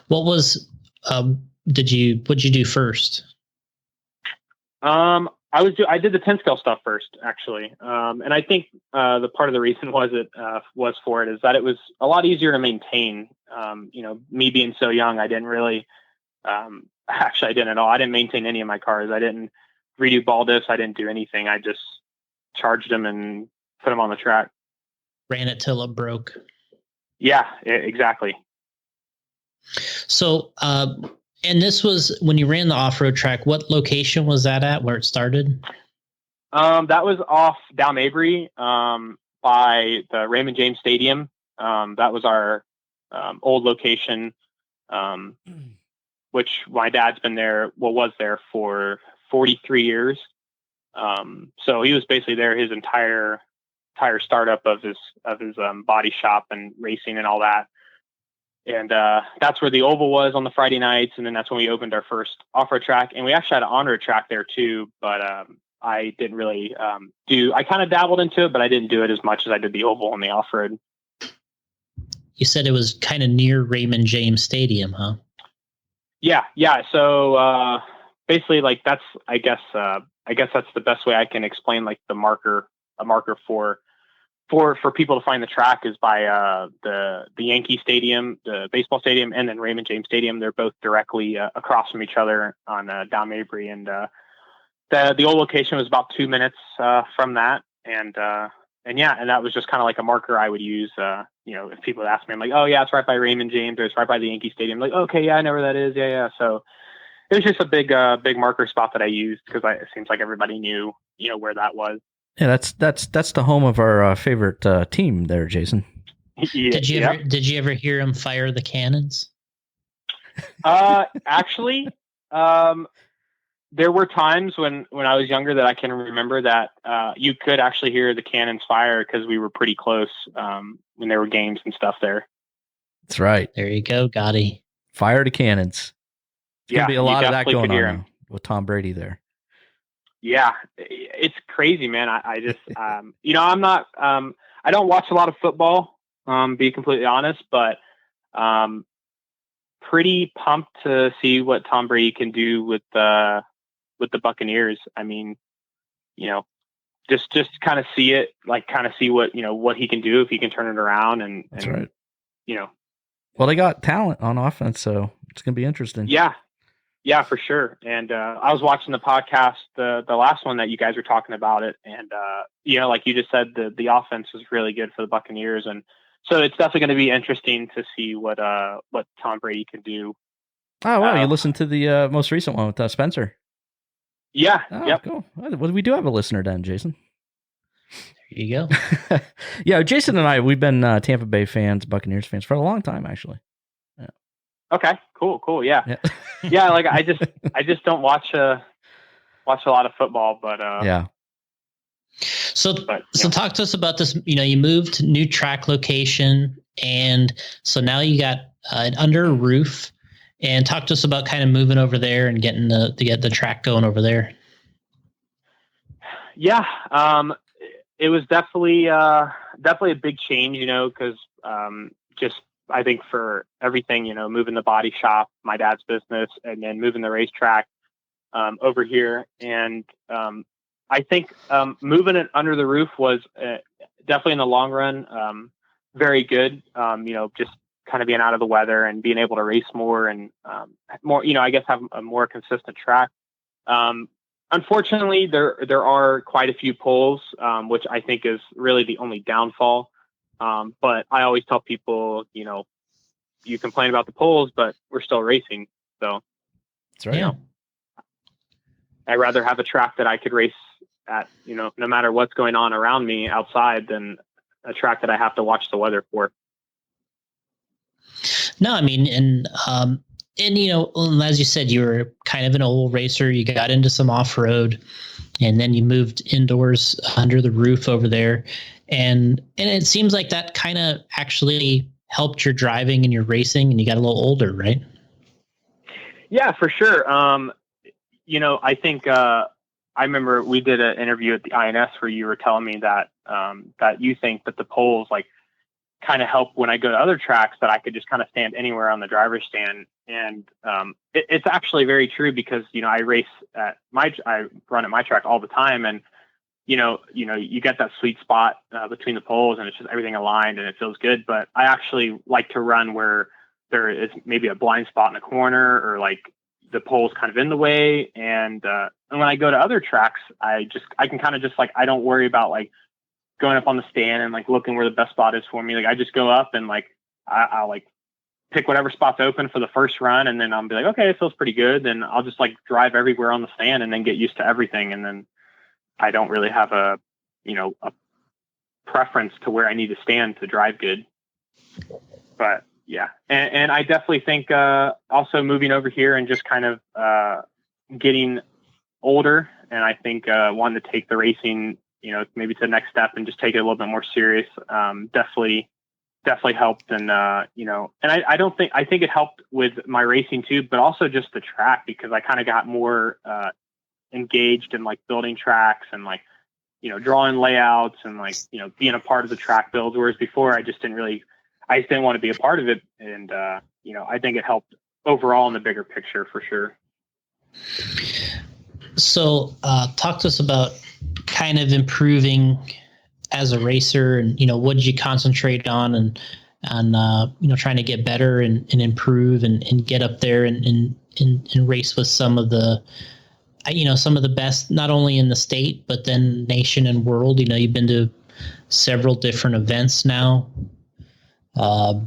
What was, what'd you do first? I did the 10 scale stuff first, actually. And I think the part of the reason was for it is that it was a lot easier to maintain. Me being so young, I didn't really, actually I didn't at all. I didn't maintain any of my cars. I didn't redo ball diffs. I didn't do anything. I just charged them and put them on the track. Ran it till it broke. Yeah, exactly. So, and this was when you ran the off-road track. What location was that at? Where it started? That was off down Mabry, by the Raymond James Stadium. That was our old location, which my dad's been there. Was there for 43 years. So he was basically there his entire startup of his body shop and racing and all that. And that's where the oval was on the Friday nights. And then that's when we opened our first off-road track. And we actually had an on-road track there too. But I didn't really I kind of dabbled into it, but I didn't do it as much as I did the oval and the off-road. You said it was kind of near Raymond James Stadium, huh? Yeah. So basically like that's, I guess that's the best way I can explain like a marker for people to find the track is by the Yankee Stadium, the baseball stadium, and then Raymond James Stadium. They're both directly across from each other on down Mabry, and the old location was about 2 minutes from that, and that was just kind of like a marker I would use. If people ask me, I'm like, oh yeah, it's right by Raymond James, or it's right by the Yankee Stadium. I'm like, okay, yeah, I know where that is. Yeah. So it was just a big marker spot that I used because it seems like everybody knew where that was. Yeah, that's the home of our favorite team there, Jason. Yeah, did you ever hear him fire the cannons? Actually, there were times when I was younger that I can remember that you could actually hear the cannons fire because we were pretty close when there were games and stuff there. That's right. There you go, Gotti. Fire the cannons. There's going to be a lot of that going on now with Tom Brady there. Yeah, it's crazy, man. I just, I'm not, I don't watch a lot of football, be completely honest, but pretty pumped to see what Tom Brady can do with the Buccaneers. I mean, just kind of see it, like kind of see what he can do if he can turn it around. That's right. Well, they got talent on offense, so it's going to be interesting. Yeah, for sure. And I was watching the podcast, the last one that you guys were talking about it, and like you just said, the offense was really good for the Buccaneers, and so it's definitely going to be interesting to see what Tom Brady can do. Oh wow, you listened to the most recent one with Spencer. Yeah. Oh, yep. Cool. Well, we do have a listener then, Jason. There you go. Yeah, Jason and I, we've been Tampa Bay fans, Buccaneers fans for a long time, actually. Yeah. Okay. Cool. Yeah. Yeah. Like I just don't watch a lot of football, but yeah. So talk to us about this. You moved to new track location, and so now you got under a roof. And talk to us about kind of moving over there and getting to get the track going over there. Yeah, it was definitely a big change, because just I think for everything, moving the body shop, my dad's business, and then moving the racetrack over here. And I think moving it under the roof was definitely in the long run very good. Just kind of being out of the weather and being able to race more and more, I guess have a more consistent track. Unfortunately, there are quite a few poles, which I think is really the only downfall. But I always tell people, you complain about the poles, but we're still racing. So that's right. I'd rather have a track that I could race at, no matter what's going on around me outside than a track that I have to watch the weather for. No, I mean, and as you said, you were kind of an old racer. You got into some off-road, and then you moved indoors under the roof over there. And it seems like that kind of actually helped your driving and your racing, and you got a little older, right? Yeah, for sure. I think I remember we did an interview at the INS where you were telling me that that you think that the poles like kind of help when I go to other tracks, that I could just kind of stand anywhere on the driver's stand. And it's actually very true because, I run at my track all the time, and you get that sweet spot between the poles, and it's just everything aligned and it feels good. But I actually like to run where there is maybe a blind spot in the corner, or like the pole's kind of in the way. And when I go to other tracks, I can kind of just like, I don't worry about like going up on the stand and like looking where the best spot is for me. Like I just go up and like, I'll like pick whatever spot's open for the first run. And then I'll be like, okay, it feels pretty good. Then I'll just like drive everywhere on the stand and then get used to everything. And then I don't really have a preference to where I need to stand to drive good. But yeah. And I definitely think also moving over here and just kind of getting older, and I think wanting to take the racing, maybe to the next step and just take it a little bit more serious, definitely helped. And, and I think it helped with my racing too, but also just the track, because I kind of got more engaged in like building tracks and like, drawing layouts and like, being a part of the track build. Whereas before I just didn't want to be a part of it. And, I think it helped overall in the bigger picture for sure. So talk to us about kind of improving as a racer, and what did you concentrate on, and trying to get better and improve and get up there and race with some of the best, not only in the state but then nation and world. You've been to several different events now, over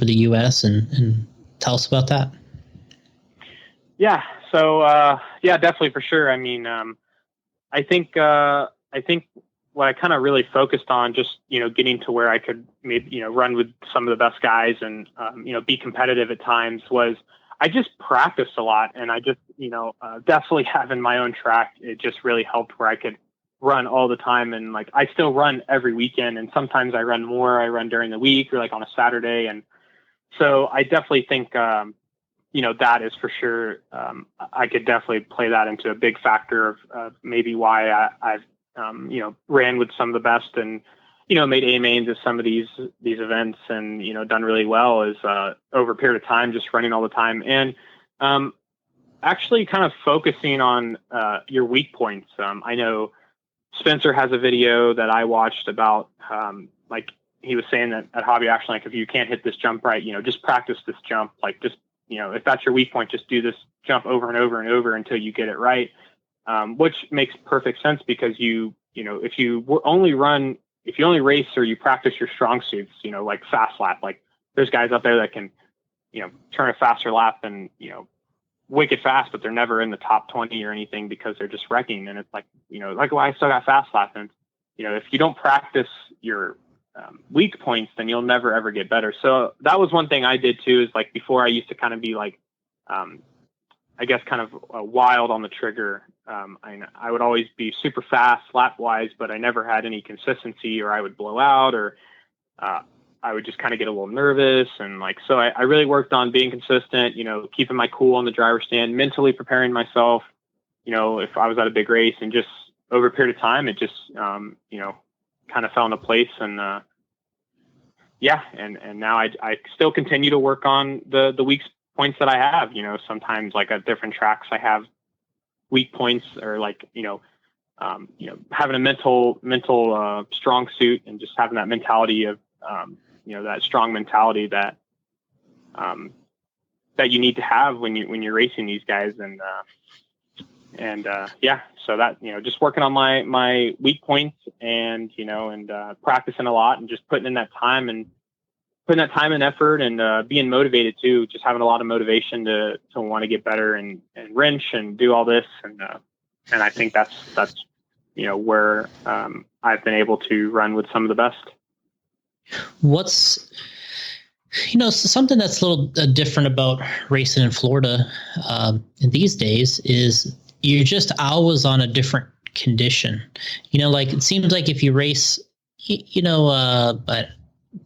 the US, and tell us about that. Yeah. So, definitely for sure. I mean, I think what I kind of really focused on, just, getting to where I could maybe, run with some of the best guys and, be competitive at times, was I just practiced a lot. And I just, definitely having my own track, it just really helped where I could run all the time. And like, I still run every weekend, and sometimes I run more. I run during the week or like on a Saturday. And so I definitely think, that is for sure. I could definitely play that into a big factor of maybe why I've, ran with some of the best and, made A mains at some of these events and, done really well is over a period of time, just running all the time. And actually kind of focusing on your weak points. I know Spencer has a video that I watched about like he was saying that at Hobby Action, like if you can't hit this jump right, just practice this jump. Like just, if that's your weak point, just do this jump over and over and over until you get it right. Which makes perfect sense because if you only race or you practice your strong suits, like fast lap, like there's guys out there that can, turn a faster lap and, wicked fast, but they're never in the top 20 or anything because they're just wrecking. And it's like, like, well, I still got fast lap. And, if you don't practice your weak points, then you'll never, ever get better. So that was one thing I did too, is like, before I used to kind of be like, I guess kind of wild on the trigger. I would always be super fast lap wise, but I never had any consistency, or I would blow out, or I would just kind of get a little nervous. And like, so I really worked on being consistent, keeping my cool on the driver's stand, mentally preparing myself, if I was at a big race, and just over a period of time, it just, kind of fell into place. And yeah, and now I still continue to work on the weak points that I have. Sometimes like at different tracks I have weak points, or like having a mental strong suit, and just having that mentality of that strong mentality that that you need to have when you're racing these guys, and so that just working on my weak points, and practicing a lot, and just putting in that time and effort, and being motivated too, just having a lot of motivation to want to get better and wrench and do all this, and I think that's where I've been able to run with some of the best. What's something that's a little different about racing in Florida these days is you're just always on a different condition. Like it seems like if you race, at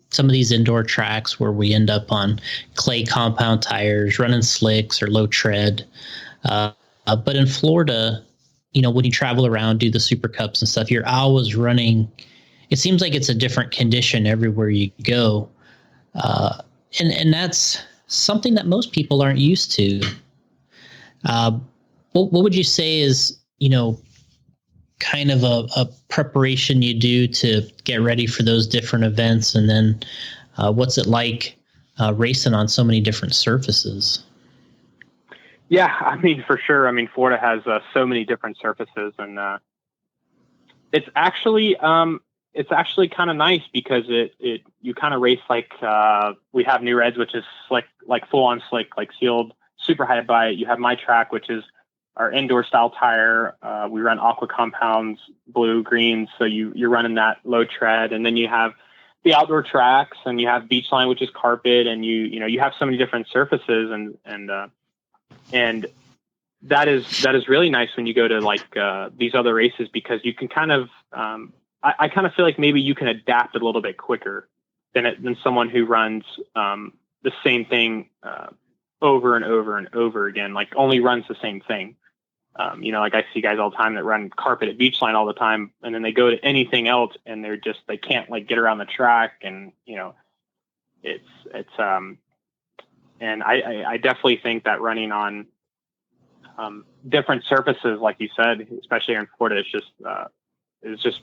some of these indoor tracks where we end up on clay compound tires, running slicks or low tread. But in Florida, when you travel around, do the Super Cups and stuff, you're always running. It seems like it's a different condition everywhere you go. And that's something that most people aren't used to. What would you say is, kind of a preparation you do to get ready for those different events? And then what's it like racing on so many different surfaces? Yeah, I mean, for sure. I mean, Florida has so many different surfaces, and it's actually kind of nice because you kind of race like we have New Reds, which is slick, like full on slick, like sealed, super high bite. You have my track, which is our indoor style tire. We run aqua compounds, blue, green. So you're running that low tread, and then you have the outdoor tracks, and you have beach line, which is carpet, and you have so many different surfaces, and that is really nice when you go to like these other races, because you can kind of I kind of feel like maybe you can adapt a little bit quicker than someone who runs the same thing over and over and over again, like only runs the same thing. Like I see guys all the time that run carpet at beach line all the time, and then they go to anything else and they can't like get around the track, and it's and I definitely think that running on different surfaces, like you said, especially here in Florida, is just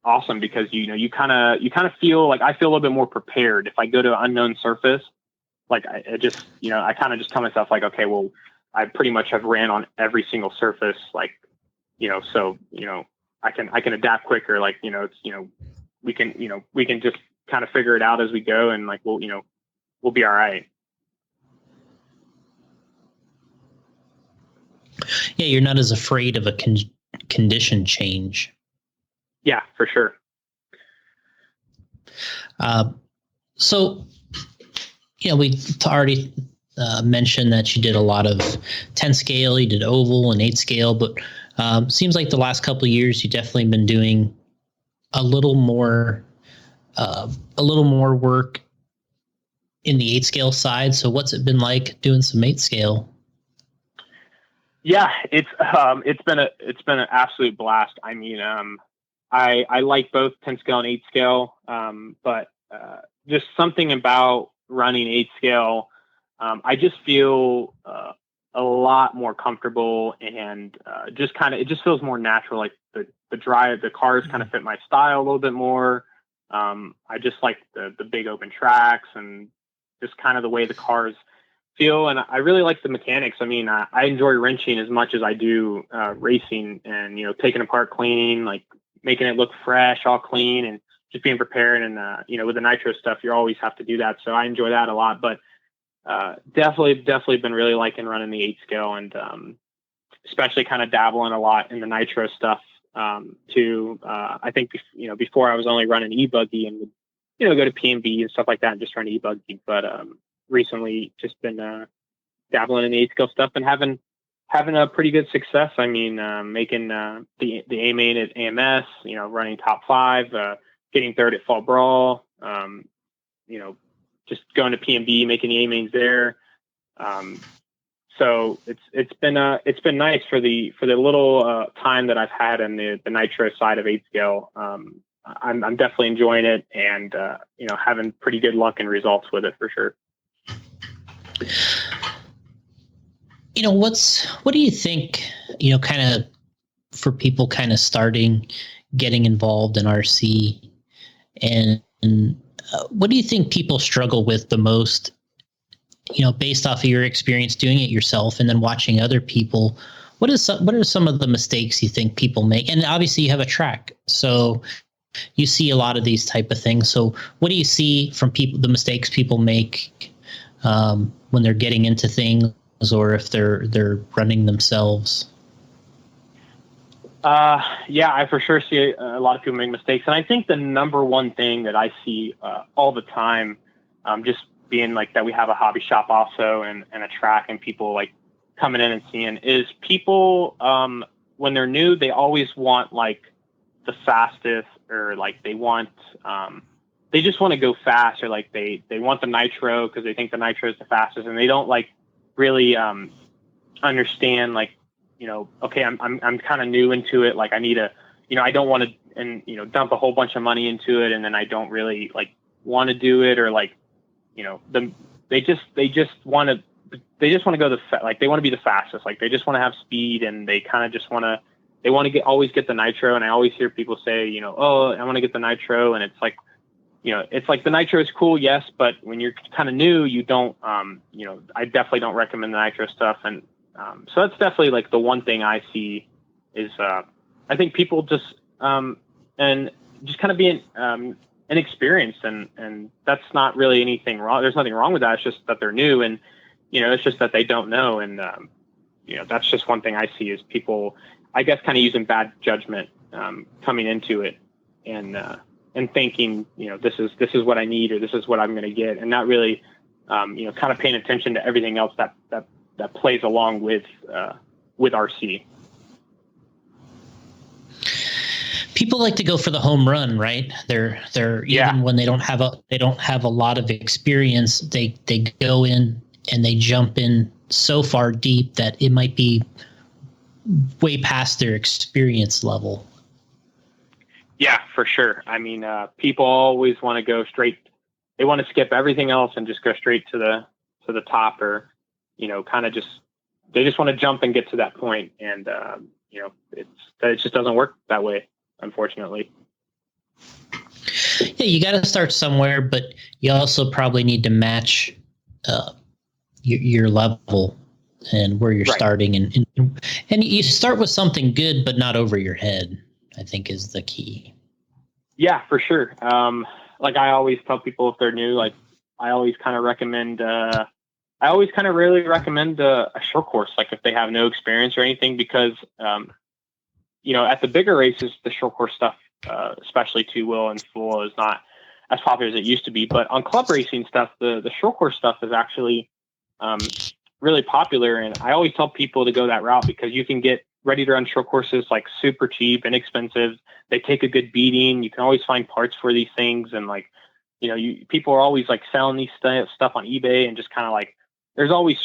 awesome, because you kind of feel like I feel a little bit more prepared if I go to an unknown surface. Like I kind of just tell myself like, okay, well, I pretty much have ran on every single surface, like so I can adapt quicker, like we can just kind of figure it out as we go, and like we'll be all right. Yeah, you're not as afraid of a condition change. Yeah, for sure. So, we already mentioned that you did a lot of 10 scale, you did oval and 8 scale, but seems like the last couple of years you definitely been doing a little more work in the 8 scale side. So what's it been like doing some 8 scale? Yeah, it's been an absolute blast. I mean, I like both 10 scale and 8 scale, but just something about running 8 scale, I just feel a lot more comfortable, and it just feels more natural. Like the cars kind of fit my style a little bit more. I just like the big open tracks, and just kind of the way the cars feel, and I really like the mechanics. I mean, I enjoy wrenching as much as I do racing, and taking apart, cleaning, like making it look fresh, all clean, and just being prepared. And with the nitro stuff, you always have to do that, so I enjoy that a lot. But definitely been really liking running the 8 scale, and especially kind of dabbling a lot in the nitro stuff too. I think before I was only running e-buggy and would go to P&B and stuff like that and just run e-buggy, but recently just been dabbling in the 8 scale stuff and having a pretty good success. I mean, making the A main at AMS, running top 5, getting third at Fall Brawl, just going to P&B, making the A mains there. So it's been nice for the little time that I've had in the nitro side of 8 scale. I'm definitely enjoying it, and having pretty good luck and results with it for sure. What do you think, kind of for people kind of starting, getting involved in RC, and what do you think people struggle with the most, based off of your experience doing it yourself and then watching other people? What are some of the mistakes you think people make? And obviously you have a track, so you see a lot of these type of things. So what do you see from people, the mistakes people make when they're getting into things, or if they're running themselves? Yeah, I for sure see a lot of people make mistakes. And I think the number one thing that I see all the time, just being like that we have a hobby shop also and a track, and people like coming in and seeing, is people, when they're new, they always want like the fastest, or like they want, they just want to go fast, or like they want the nitro because they think the nitro is the fastest, and they don't like really understand, like, okay, I'm kind of new into it. Like I need a, I don't want to, dump a whole bunch of money into it, and then I don't really like want to do it, or like, they just want to go like they want to be the fastest. Like they just want to have speed, and they kind of just always get the nitro. And I always hear people say, oh, I want to get the nitro, and it's like the nitro is cool, yes, but when you're kind of new, you don't, I definitely don't recommend the nitro stuff. And so that's definitely like the one thing I see is, I think people just, and just kind of being inexperienced, and that's not really anything wrong. There's nothing wrong with that. It's just that they're new, and, it's just that they don't know. And, that's just one thing I see is people, I guess, kind of using bad judgment coming into it, and thinking, this is what I need, or this is what I'm going to get, and not really, kind of paying attention to everything else that plays along with RC. People like to go for the home run, right? They're even when they don't have a lot of experience, they go in and they jump in so far deep that it might be way past their experience level. Yeah, for sure. I mean, people always want to go straight. They want to skip everything else and just go straight to the top, or, kind of they just want to jump and get to that point. And, it just doesn't work that way, unfortunately. Yeah, you got to start somewhere, but you also probably need to match your level and where you're starting. And you start with something good, but not over your head, I think, is the key. Yeah, for sure. Like I always tell people if they're new, like I always kind of recommend, really recommend a short course, like if they have no experience or anything, because, at the bigger races, the short course stuff, especially two wheel and full, is not as popular as it used to be. But on club racing stuff, the short course stuff is actually really popular. And I always tell people to go that route, because you can get ready to run short courses like super cheap, inexpensive. They take a good beating. You can always find parts for these things. And like, people are always like selling these stuff on eBay, and just kind of like, there's always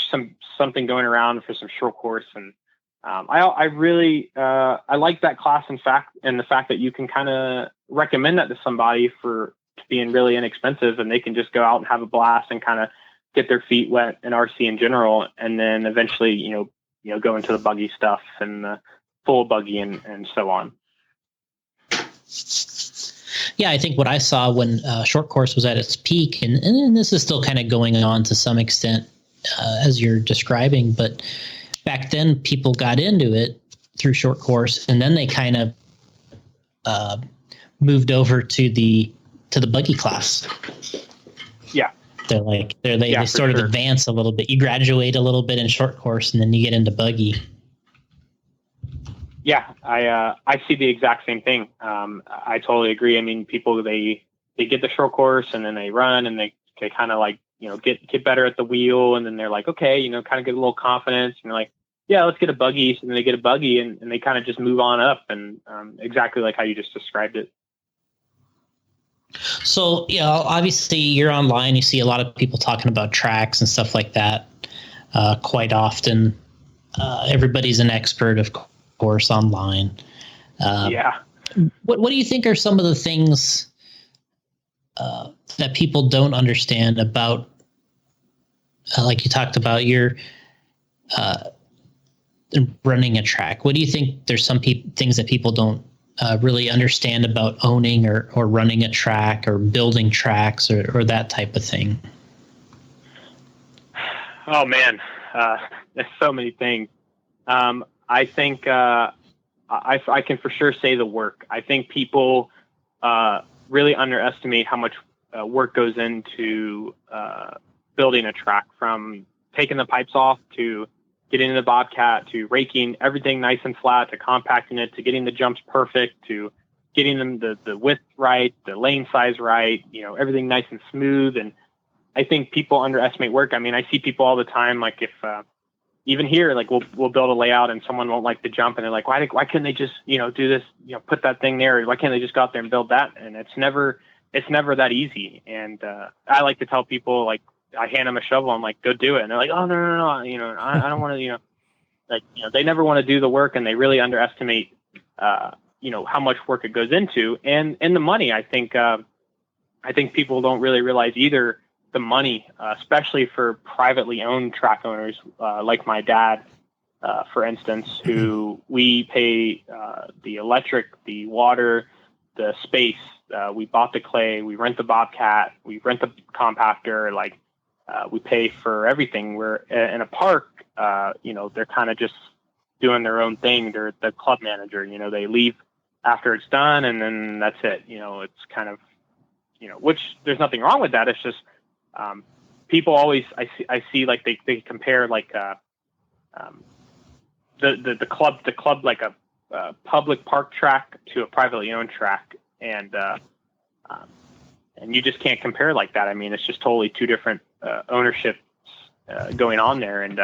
something going around for some short course. And I really like that class, in fact, and the fact that you can kind of recommend that to somebody for being really inexpensive, and they can just go out and have a blast and kind of get their feet wet in RC in general. And then eventually, go into the buggy stuff and the full buggy and so on. Yeah, I think what I saw when short course was at its peak, and this is still kind of going on to some extent as you're describing, but back then people got into it through short course, and then they kind of moved over to the buggy class. Yeah. They sort of advance a little bit. You graduate a little bit in short course, and then you get into buggy. Yeah, I see the exact same thing. I totally agree. I mean, people, they get the short course, and then they run, and they kind of like, get better at the wheel, and then they're like, okay, kind of get a little confidence, and they're like, yeah, let's get a buggy. So then they get a buggy, and they kind of just move on up, and exactly like how you just described it. So, obviously you're online. You see a lot of people talking about tracks and stuff like that quite often. Everybody's an expert, of course, online. Yeah. What do you think are some of the things that people don't understand about, like you talked about, your running a track? What do you think there's some things that people don't really understand about owning or running a track or building tracks or that type of thing? Oh man, there's so many things. I think I can for sure say the work. I think people really underestimate how much work goes into building a track, from taking the pipes off to getting the Bobcat to raking everything nice and flat to compacting it to getting the jumps perfect to getting them the width right, the lane size right, everything nice and smooth. And I think people underestimate work. I mean, I see people all the time, like if even here, like we'll build a layout and someone won't like the jump and they're like, why couldn't they just, do this, put that thing there? Why can't they just go out there and build that? And it's never that easy. And I like to tell people, like, I hand them a shovel. I'm like, go do it. And they're like, oh, no. I don't want to, they never want to do the work, and they really underestimate, how much work it goes into, and the money. I think people don't really realize either the money, especially for privately owned track owners, like my dad, for instance, who we pay the electric, the water, the space. We bought the clay, we rent the Bobcat, we rent the compactor, we pay for everything. We're in a park, they're kind of just doing their own thing. They're the club manager, they leave after it's done and then that's it. It's kind of, which there's nothing wrong with that. It's just, people always, I see like they compare like, the club, like a public park track to a privately owned track. And you just can't compare like that. I mean, it's just totally two different ownerships going on there. And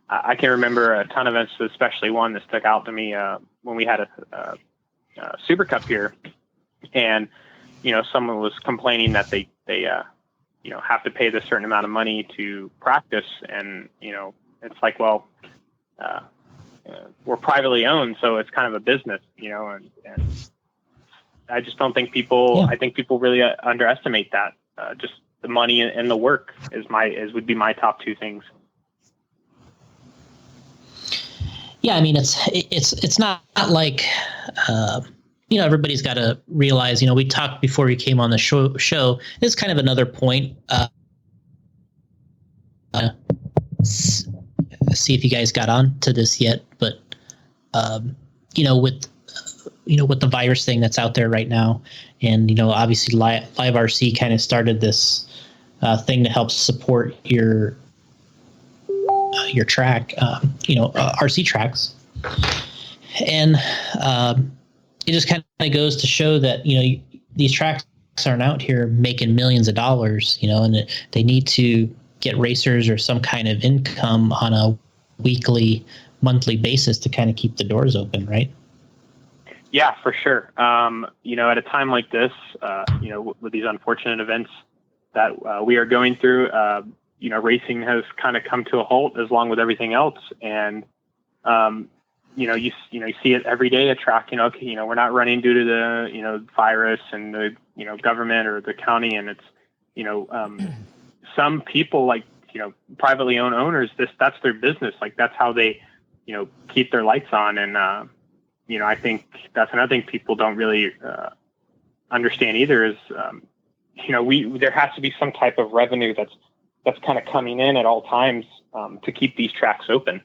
I can remember a ton of events, especially one that stuck out to me when we had a Super Cup here, and someone was complaining that they have to pay this certain amount of money to practice, and it's like, well, we're privately owned, so it's kind of a business, and I just don't think people. Yeah. I think people really underestimate that. Just the money and the work would be my top two things. Yeah, I mean, it's not like everybody's got to realize. We talked before you came on the show. It's kind of another point. See if you guys got on to this yet, but with the virus thing that's out there right now, and obviously Live RC kind of started this thing to help support your track, RC tracks, and it just kind of goes to show that these tracks aren't out here making millions of dollars, and they need to get racers or some kind of income on a weekly, monthly basis to kind of keep the doors open, right? Yeah, for sure. At a time like this, with these unfortunate events that we are going through, racing has kind of come to a halt, as long with everything else. And, you see it every day at track, we're not running due to the, virus and the, government or the county. And it's, some people, like, privately owned owners, that's their business. Like, that's how they, keep their lights on. And, I think that's another thing people don't really understand either is, there has to be some type of revenue that's kind of coming in at all times to keep these tracks open.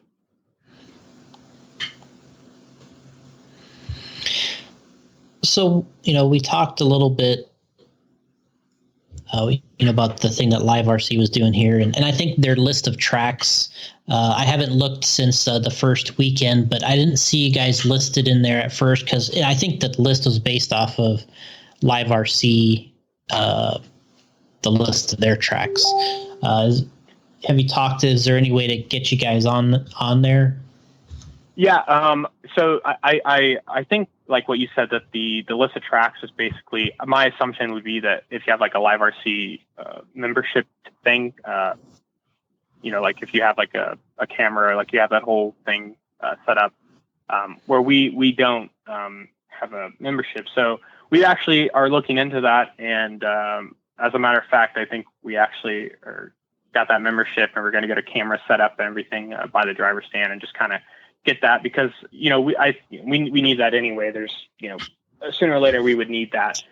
So, we talked a little bit about the thing that Live RC was doing here. And I think their list of tracks, I haven't looked since the first weekend, but I didn't see you guys listed in there at first, because I think that list was based off of Live RC, the list of their tracks. Have you talked is there any way to get you guys on there? Yeah. So I think, like what you said, that the list of tracks is basically, my assumption would be that if you have like a Live RC membership thing, like if you have like a camera, like you have that whole thing set up, where we don't have a membership. So we actually are looking into that. And as a matter of fact, I think we actually got that membership, and we're going to get a camera set up and everything by the driver's stand and just kind of get that, because, you know, we need that anyway. There's, you know, sooner or later we would need that.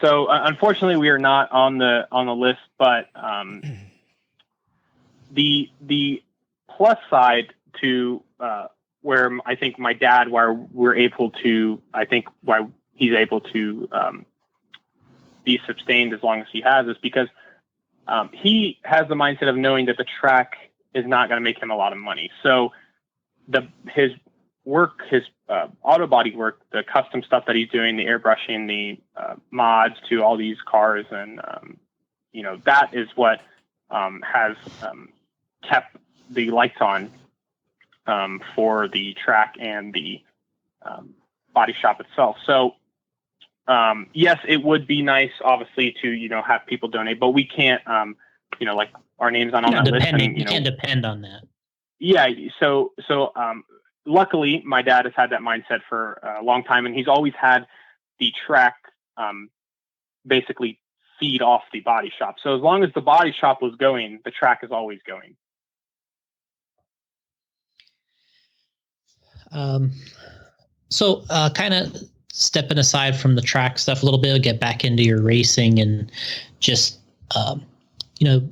So unfortunately we are not on the list, but the plus side to where I think my dad, why he's able to be sustained as long as he has, is because he has the mindset of knowing that the track is not going to make him a lot of money. So his auto body work, the custom stuff that he's doing, the airbrushing, the mods to all these cars, and you know, that is what has kept the lights on for the track and the body shop itself. So yes, it would be nice, obviously, to, you know, have people donate, but we can't, you know, like our names on that list. And, you can't depend on that. Yeah. So luckily my dad has had that mindset for a long time, and he's always had the track basically feed off the body shop. So as long as the body shop was going, the track is always going. So kind of stepping aside from the track stuff a little bit, get back into your racing, and just, you know,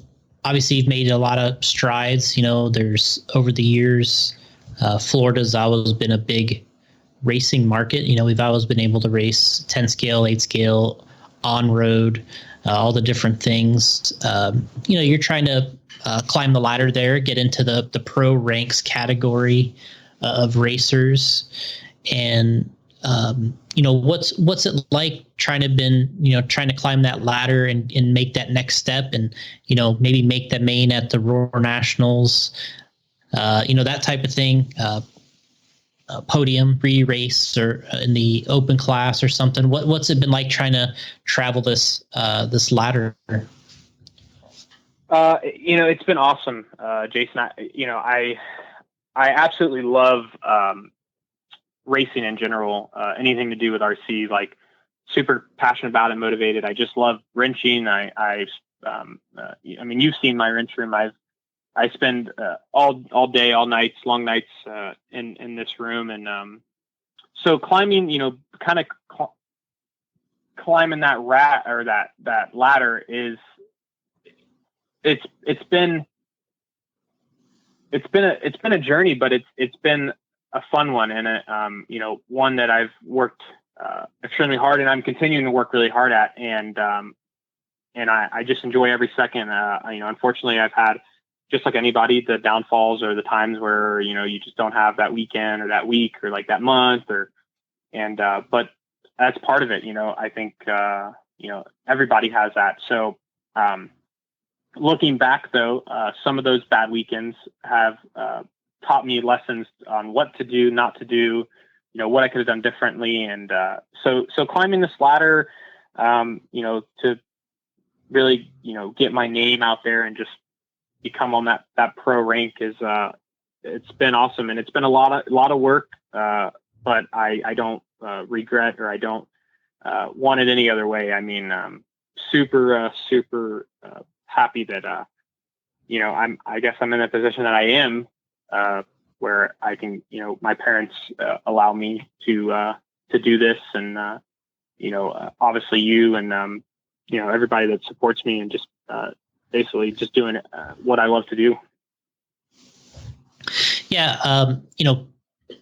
obviously you've made a lot of strides. You know, there's over the years, Florida's always been a big racing market. You know, we've always been able to race 10 scale, 8 scale, on road, all the different things. You know, you're trying to climb the ladder there, get into the pro ranks category of racers. And you know, what's it like trying to climb that ladder and make that next step, and, you know, maybe make the main at the Ruona Nationals, you know, that type of thing, podium re-race, or in the open class or something. What's it been like trying to travel this ladder? You know, it's been awesome, Jason. I absolutely love racing in general, anything to do with RC, like, super passionate about it, motivated. I just love wrenching. I mean, you've seen my wrench room. I spend all day, all nights, long nights in this room. And so climbing, you know, kind of climbing that that ladder is, it's been a journey, but it's been a fun one, and you know, one that I've worked extremely hard, and I'm continuing to work really hard at, and I just enjoy every second. You know, unfortunately, I've had, just like anybody, the downfalls or the times where, you know, you just don't have that weekend or that week or like that month, but that's part of it. You know, I think you know, everybody has that. So looking back though, some of those bad weekends have taught me lessons on what to do, not to do, you know, what I could have done differently. And so climbing this ladder, you know, to really, you know, get my name out there and just become on that pro rank is, it's been awesome. And it's been a lot of work, but I don't regret, or I don't want it any other way. I mean, super happy that, you know, I guess I'm in a position that I am, where I can, you know, my parents allow me to do this, and you know, obviously you and you know, everybody that supports me, and just basically just doing what I love to do. Yeah, you know, a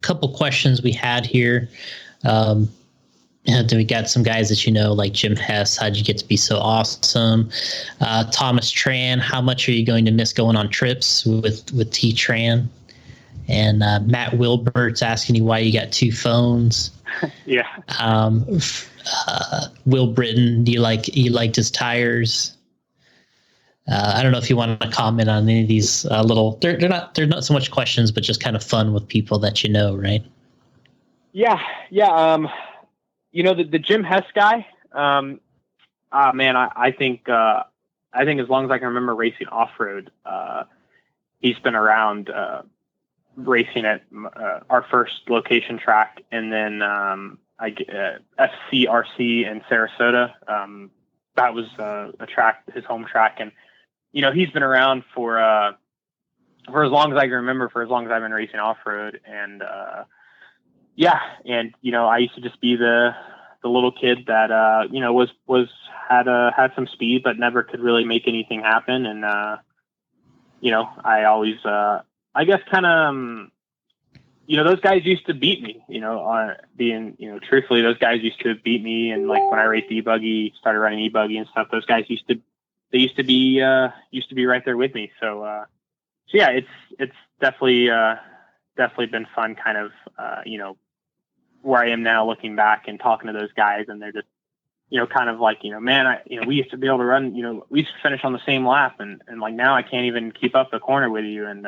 couple questions we had here. And then we got some guys that, you know, like Jim Hess. How'd you get to be so awesome? Thomas Tran, how much are you going to miss going on trips with T Tran? And Matt Wilbert's asking you why you got 2 phones. Yeah. Will Britton, you liked his tires? I don't know if you want to comment on any of these little. They're not so much questions, but just kind of fun with people that you know, right? Yeah. You know, the Jim Hess guy. Man, I think as long as I can remember racing off road, he's been around racing at our first location track, and then SCRC in Sarasota. That was a track, his home track, and he's been around for as long as I can remember, for as long as I've been racing off road, and I used to just be the little kid that had some speed but never could really make anything happen, and I always I guess kind of those guys used to beat me, truthfully, those guys used to beat me. And like when I raced e-buggy, started running e-buggy and stuff, those guys used to be right there with me. So yeah, it's definitely been fun, kind of, where I am now, looking back and talking to those guys, and they're just, kind of like, man, we used to be able to run, we used to finish on the same lap, and like now I can't even keep up the corner with you. And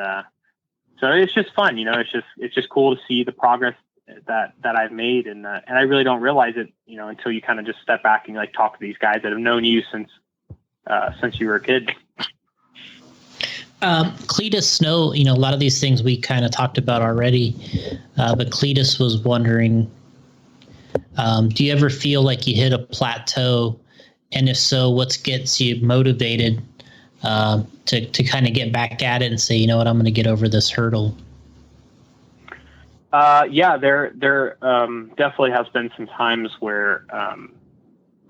so it's just fun, it's just cool to see the progress that I've made, and I really don't realize it, until you kind of just step back and like talk to these guys that have known you since you were a kid. Cletus Snow, a lot of these things we kind of talked about already, but Cletus was wondering, do you ever feel like you hit a plateau? And if so, what gets you motivated to kind of get back at it and say, I'm going to get over this hurdle? Yeah, there definitely has been some times where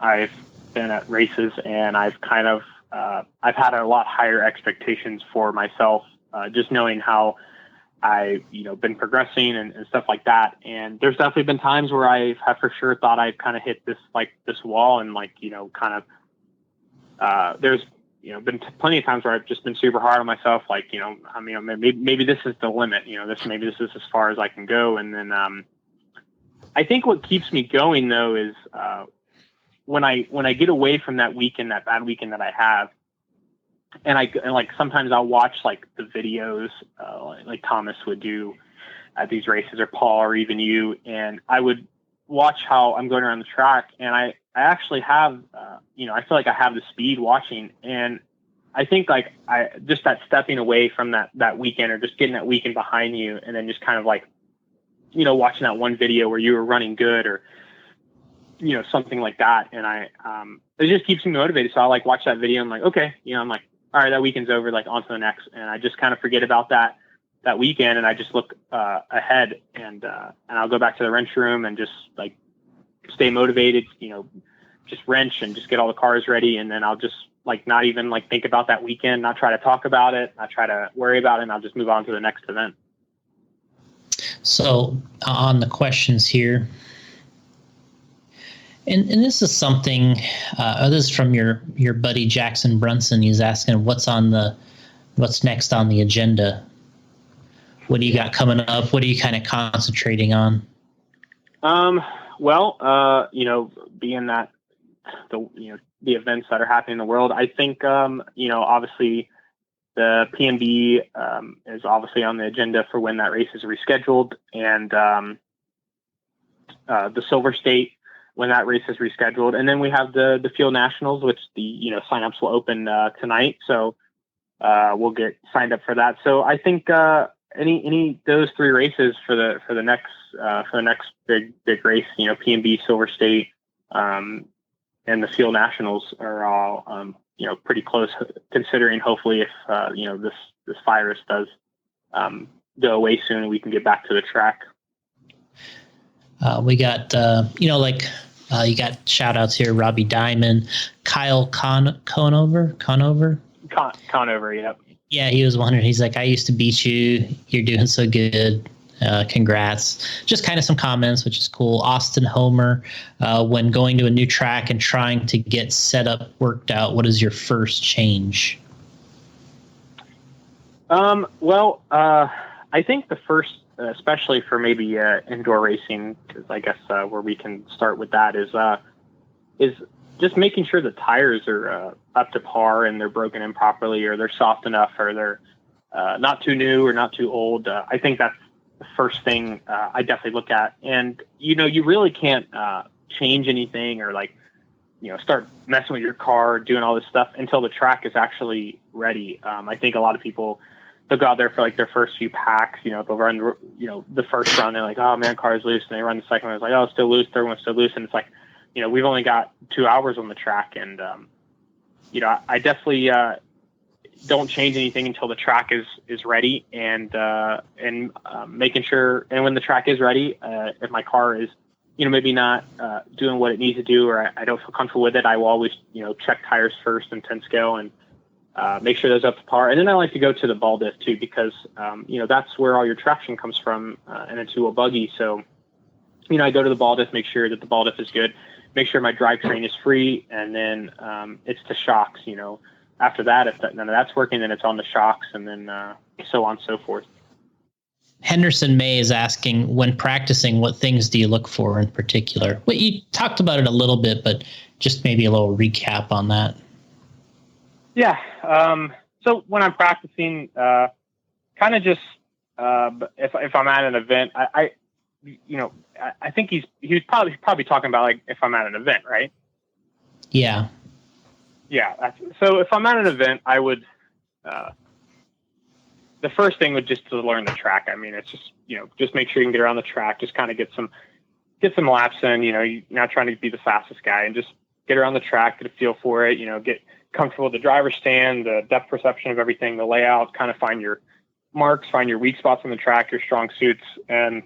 I've been at races and I've kind of I've had a lot higher expectations for myself, just knowing how I've been progressing and stuff like that. And there's definitely been times where I have for sure thought I've kind of hit this wall, and there's been plenty of times where I've just been super hard on myself, maybe this is the limit, maybe this is as far as I can go. And then I think what keeps me going though is when I get away from that bad weekend that I have, and sometimes I'll watch like the videos like Thomas would do at these races, or Paul, or even you, and I would watch how I'm going around the track, and I actually have I feel like I have the speed watching, and I think like I just that stepping away from that weekend, or just getting that weekend behind you, and then just kind of like watching that one video where you were running good, or something like that, and it just keeps me motivated. So I like watch that video, and I'm like, okay, I'm like, all right, that weekend's over, like on to the next, and I just kind of forget about that weekend, and I just look ahead, and I'll go back to the wrench room and just like stay motivated, just wrench and just get all the cars ready, and then I'll just like not even like think about that weekend, not try to talk about it, not try to worry about it, and I'll just move on to the next event. So on the questions here, and this is something, this is from your buddy Jackson Brunson. He's asking what's next on the agenda. What do you got coming up? What are you kind of concentrating on? Well, being that the events that are happening in the world, I think, obviously the PNB is obviously on the agenda for when that race is rescheduled, and the Silver State when that race is rescheduled, and then we have the Field Nationals, which the signups will open tonight, so we'll get signed up for that. So I think any those three races for the next big race, PNB, Silver State, and the Field Nationals are all pretty close, considering hopefully if this virus does go away soon, we can get back to the track. We got you got shout outs here, Robbie Diamond, Kyle Conover. Yep. Yeah, he was wondering, he's like, I used to beat you, you're doing so good, congrats. Just kind of some comments, which is cool. Austin Homer, when going to a new track and trying to get set up worked out, what is your first change? I think the first, especially for maybe indoor racing, because I guess where we can start with that is just making sure the tires are up to par and they're broken in properly, or they're soft enough, or they're not too new or not too old. I think that's the first thing I definitely look at. And, you really can't change anything or start messing with your car, doing all this stuff until the track is actually ready. I think a lot of people they'll go out there for like their first few packs. They'll run, the first run. They're like, oh man, car's loose. And they run the second one. It's like, oh, it's still loose. Third one's still loose. And it's like, we've only got 2 hours on the track. And, I definitely don't change anything until the track is ready. And making sure, and when the track is ready, if my car is, maybe not doing what it needs to do, or I don't feel comfortable with it, I will always, check tires first and 10 scale and make sure those up to par. And then I like to go to the ball diff too, because, that's where all your traction comes from in a two-wheel buggy. So, I go to the ball diff, make sure that the ball diff is good, make sure my drivetrain is free, and then it's the shocks. After that, if none of that's working, then it's on the shocks, and then so on and so forth. Henderson May is asking, when practicing, what things do you look for in particular? Well, you talked about it a little bit, but just maybe a little recap on that. Yeah. So when I'm practicing, kind of just if I'm at an event, I think he was probably talking about like if I'm at an event, right? Yeah. Yeah. So if I'm at an event, I would. The first thing would just to learn the track. I mean, it's just, just make sure you can get around the track, just kind of get some laps in, you're not trying to be the fastest guy, and just get around the track, get a feel for it, get comfortable with the driver's stand, the depth perception of everything, the layout, kind of find your marks, find your weak spots on the track, your strong suits, and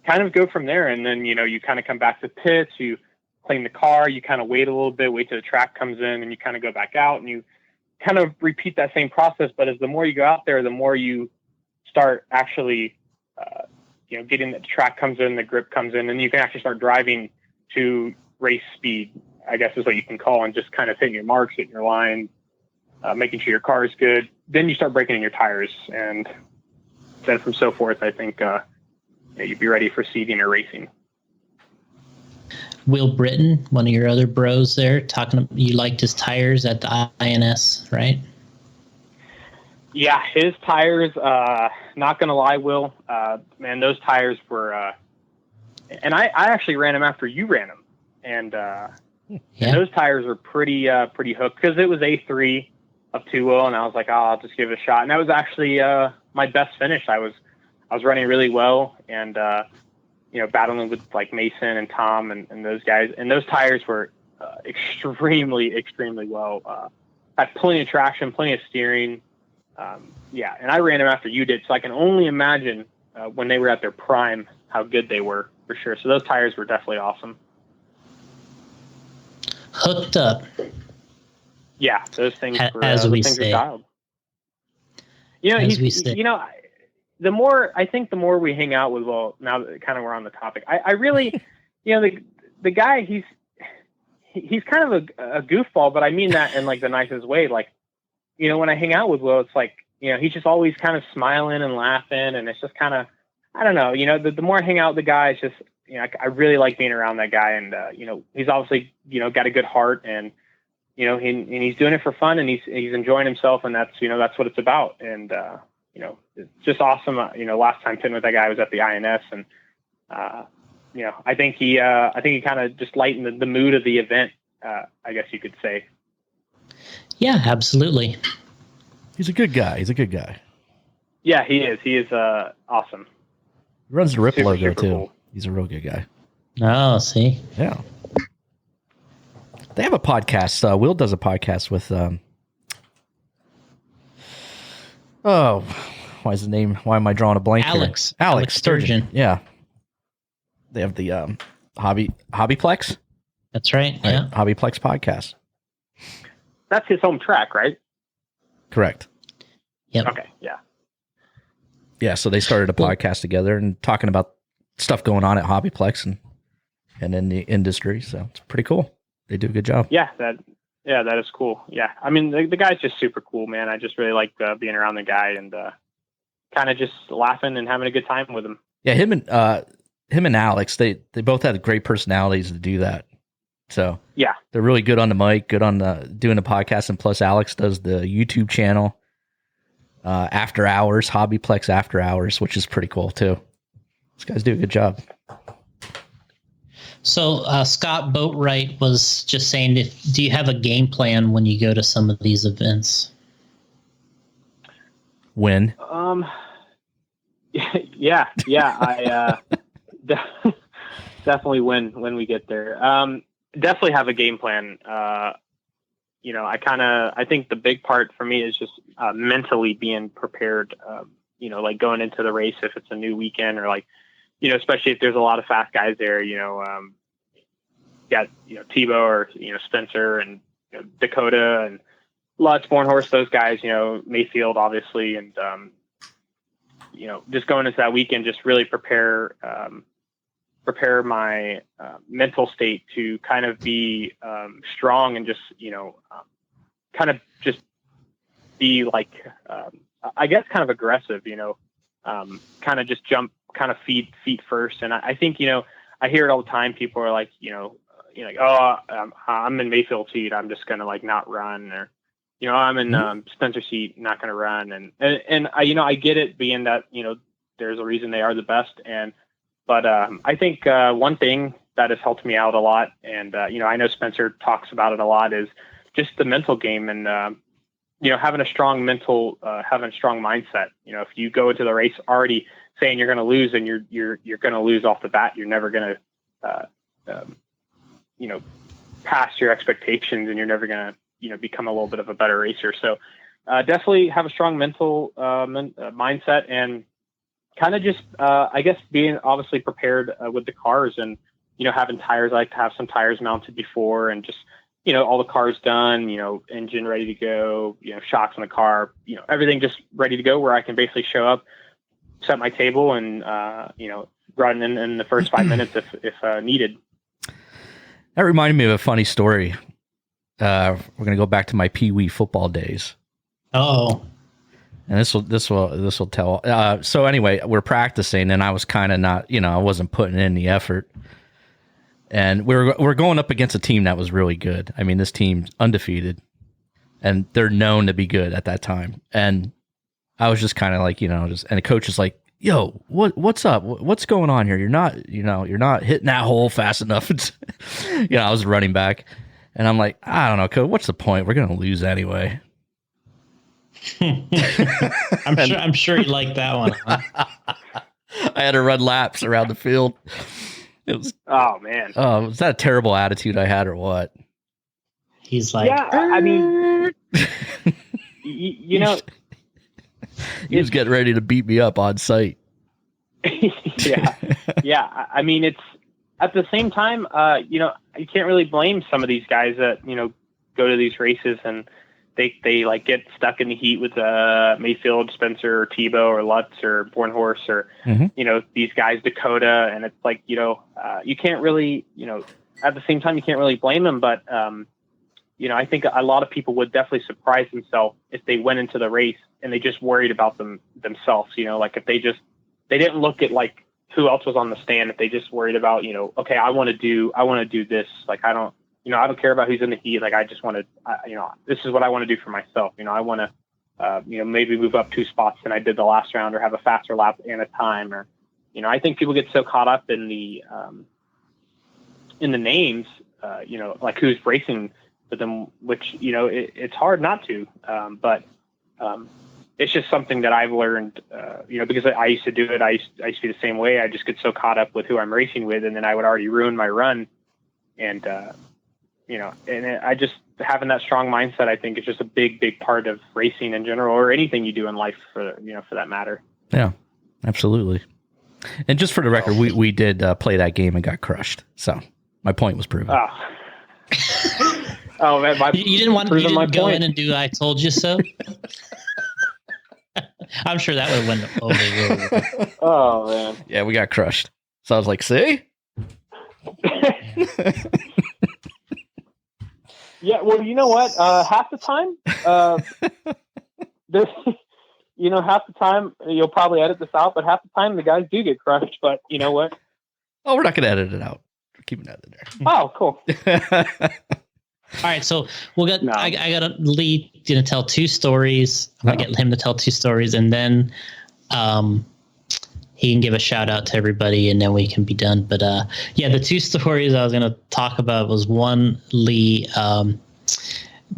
kind of go from there. And then, you kind of come back to the pits, you clean the car, you kind of wait a little bit, wait till the track comes in, and you kind of go back out, and you kind of repeat that same process. But as the more you go out there, the more you start actually, getting the track comes in, the grip comes in, and you can actually start driving to race speed, I guess is what you can call, and just kind of hitting your marks, hitting your line, making sure your car is good. Then you start breaking in your tires, and then from so forth, I think you'd be ready for seeding or racing. Will Britton, one of your other bros there, you liked his tires at the INS, right? Yeah, his tires, not going to lie, Will, man, those tires were, and I actually ran them after you ran them. And those tires were pretty hooked, because it was A3 of 2-wheel, and I was like, I'll just give it a shot. And that was actually my best finish. I was running really well, and battling with like Mason and Tom and those guys. And those tires were extremely, extremely well. Had plenty of traction, plenty of steering. And I ran them after you did, so I can only imagine when they were at their prime how good they were, for sure. So those tires were definitely awesome. Hooked up. Yeah, those things were, as we things say. Were dialed. The more we hang out with, well, now that kind of we're on the topic, I really, the guy, he's kind of a goofball, but I mean that in like the nicest way. Like, when I hang out with Will, it's like, he's just always kind of smiling and laughing, and it's just kind of, I don't know, the more I hang out with the guy, it's just, I really like being around that guy. And, he's obviously, got a good heart, and, and he's doing it for fun, and he's enjoying himself, and that's, that's what it's about. And, it's just awesome. Last time pitting with that guy was at the INS, and, I think he kind of just lightened the mood of the event. I guess you could say. Yeah, absolutely. He's a good guy. Yeah, he is. He is awesome. He runs the RIP logo super too. Cool. He's a real good guy. Oh, see? Yeah. They have a podcast. Will does a podcast with why is the name? Why am I drawing a blank Alex. here? Alex Sturgeon. Yeah. They have the Hobbyplex. That's right. Yeah. Hobbyplex podcast. That's his home track, right? Correct. Yep. Okay. Yeah. Yeah. So they started a podcast together and talking about stuff going on at Hobbyplex and in the industry. So it's pretty cool. They do a good job. Yeah. That is cool. Yeah. I mean, the guy's just super cool, man. I just really like being around the guy and kind of just laughing and having a good time with him. Yeah. Him and Alex, they both had great personalities to do that. So yeah, they're really good on the mic, good on doing the podcast. And plus Alex does the YouTube channel, After Hours, Hobbyplex After Hours, which is pretty cool too. These guys do a good job. So Scott Boatwright was just saying, do you have a game plan when you go to some of these events? Win. Yeah. I definitely win when we get there. Definitely have a game plan. I think the big part for me is just mentally being prepared. Like going into the race, if it's a new weekend, or like, especially if there's a lot of fast guys there, got, Tebow or, Spencer and Dakota and Lutz, Bornhorst, those guys, Mayfield, obviously. And, just going into that weekend, just really prepare my mental state to kind of be strong and just, kind of just be like, I guess kind of aggressive, kind of just jump kind of feet first. And I think, I hear it all the time. People are like, I'm in Mayfield seat, I'm just going to like not run, or, I'm in Spencer seat, not going to run. And I get it, being that, there's a reason they are the best. But I think one thing that has helped me out a lot, and, I know Spencer talks about it a lot, is just the mental game, and, having a strong mindset. If you go into the race already saying you're going to lose, and you're going to lose off the bat, you're never going to, pass your expectations, and you're never going to, become a little bit of a better racer. So definitely have a strong mental mindset, and kind of just, I guess, being obviously prepared with the cars, and, having tires. I like to have some tires mounted before, and just, all the cars done, engine ready to go, shocks on the car, everything just ready to go, where I can basically show up, set my table, and, run in the first 5 minutes if needed. That reminded me of a funny story. We're going to go back to my Pee Wee football days. Oh, and this will tell. So anyway, we're practicing, and I was kind of not, I wasn't putting in the effort. And we're going up against a team that was really good. I mean, this team's undefeated, and they're known to be good at that time. And I was just kind of like, and the coach is like, "Yo, what's up? What's going on here? You're not hitting that hole fast enough." I was running back, and I'm like, "I don't know, coach. What's the point? We're gonna lose anyway." I'm sure you like that one. Huh? I had to run laps around the field. It was, oh man. Was that a terrible attitude I had, or what? He's like, yeah, I mean, he was getting ready to beat me up on site. Yeah. I mean, it's at the same time, you can't really blame some of these guys that, go to these races, and they like get stuck in the heat with Mayfield, Spencer, or Tebow, or Lutz, or Bornhorst, or these guys, Dakota, and it's like, you can't really, at the same time, you can't really blame them, but I think a lot of people would definitely surprise themselves if they went into the race and they just worried about themselves. Like if they didn't look at like who else was on the stand, if they just worried about, okay, I want to do this, like I don't care about who's in the heat. Like, I just want to, this is what I want to do for myself. I want to, maybe move up 2 spots than I did the last round, or have a faster lap and a time, or, I think people get so caught up in the names, like who's racing with them, which, it's hard not to, but it's just something that I've learned, because I used to do it. I used to be the same way. I just get so caught up with who I'm racing with, and then I would already ruin my run. And, I just, having that strong mindset, I think, is just a big, big part of racing in general, or anything you do in life, for that matter. Yeah, absolutely. And just for the record, we did play that game and got crushed. So my point was proven. Oh man, you didn't go in and do "I told you so." I'm sure that would win over really well. Oh man, yeah, we got crushed. So I was like, "See." Yeah, well, you know what? Half the time, there's, half the time, you'll probably edit this out, but half the time the guys do get crushed. But you know what? Oh, we're not going to edit it out. We're keeping that in there. Oh, cool. All right, so we'll get. No. I got Lee going to tell 2 stories. I'm going to get him to tell 2 stories, and then he can give a shout out to everybody, and then we can be done. But the 2 stories I was going to talk about was one, Lee, the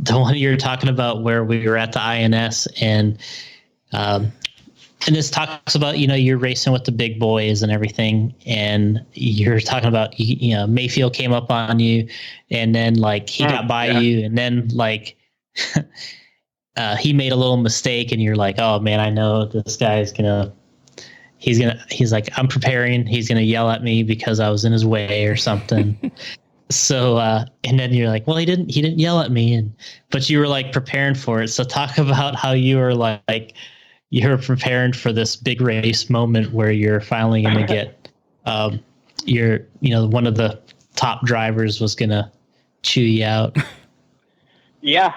one you're talking about where we were at the INS, and And this talks about, you're racing with the big boys and everything. And you're talking about, Mayfield came up on you and then like he got by you. And then like, he made a little mistake and you're like, oh man, I know this guy is he's like, I'm preparing. He's going to yell at me because I was in his way or something. So, and then you're like, well, he didn't yell at me. But you were like preparing for it. So talk about how you were like, you're preparing for this big race moment where you're finally going to get, one of the top drivers was going to chew you out. Yeah.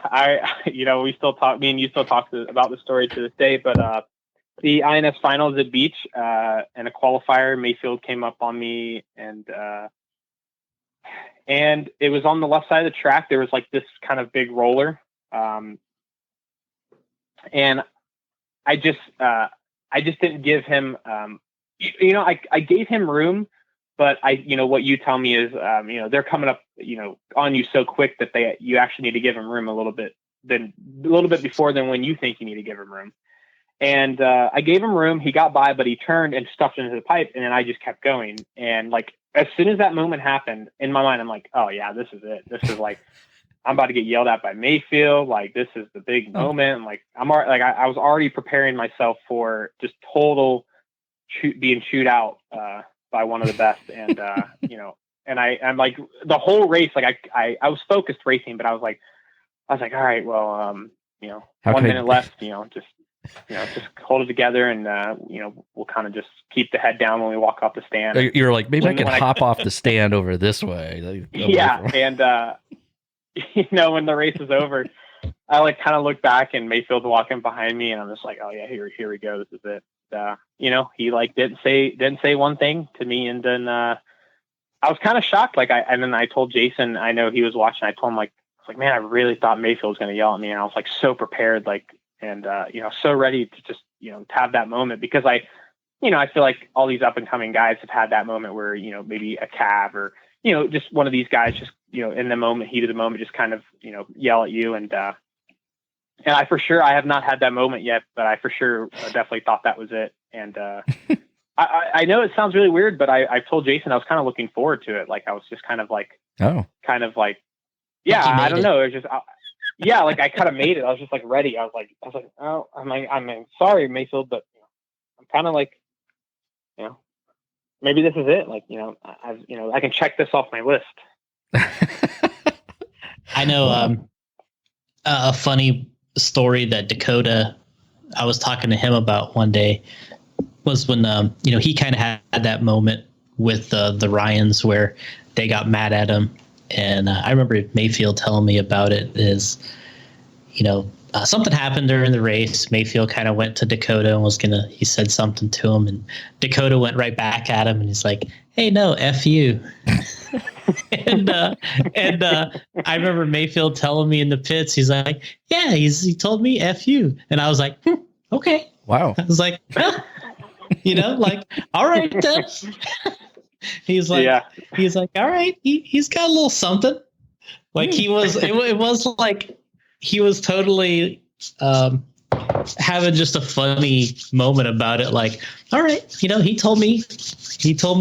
We still talk, me and you still talk about the story to this day, but, the INS finals at Beach, and a qualifier, Mayfield came up on me and it was on the left side of the track. There was like this kind of big roller. And I just didn't give him, I gave him room, but what you tell me is, they're coming up, on you so quick that you actually need to give him room a little bit before than when you think you need to give him room. And, I gave him room, he got by, but he turned and stuffed into the pipe. And then I just kept going. And like, as soon as that moment happened in my mind, I'm like, oh yeah, this is it. This is like, I'm about to get yelled at by Mayfield. Like, this is the big moment. And like, I was already preparing myself for just total being chewed out, by one of the best. And, and I'm like the whole race, like I was focused racing, but I was like, all right, well, 1 minute left, just hold it together and, we'll kind of just keep the head down when we walk off the stand. You're like, maybe I can hop off the stand over this way. Yeah. And, when the race is over, I like kind of look back and Mayfield's walking behind me and I'm just like, oh yeah, here we go. This is it. He like didn't say one thing to me. And then, I was kind of shocked. And then I told Jason, I know he was watching. I told him like, man, I really thought Mayfield was going to yell at me. And I was like, so prepared, so ready to just, to have that moment because I feel like all these up and coming guys have had that moment where, maybe a Cav or, just one of these guys just, in the moment, heat of the moment, just kind of, yell at you. And I for sure, I have not had that moment yet, but I for sure definitely thought that was it. And I know it sounds really weird, but I told Jason I was kind of looking forward to it. Like I was just kind of like, yeah, I don't know. It was just, yeah, like I kind of made it. I was just like ready. I was like, oh, I'm sorry, Mayfield, but I'm kind of like, maybe this is it. Like, I can check this off my list. I know a funny story that Dakota, I was talking to him about one day was when, he kind of had that moment with the Ryans where they got mad at him. And I remember Mayfield telling me about it is, something happened during the race. Mayfield kind of went to Dakota and he said something to him and Dakota went right back at him and he's like, hey, no, F you. and I remember Mayfield telling me in the pits, he's like, yeah, he told me F you. And I was like, okay. Wow. I was like, all right, then. He's like, all right, he's got a little something. Like it was like he was totally having just a funny moment about it. Like, all right, he told me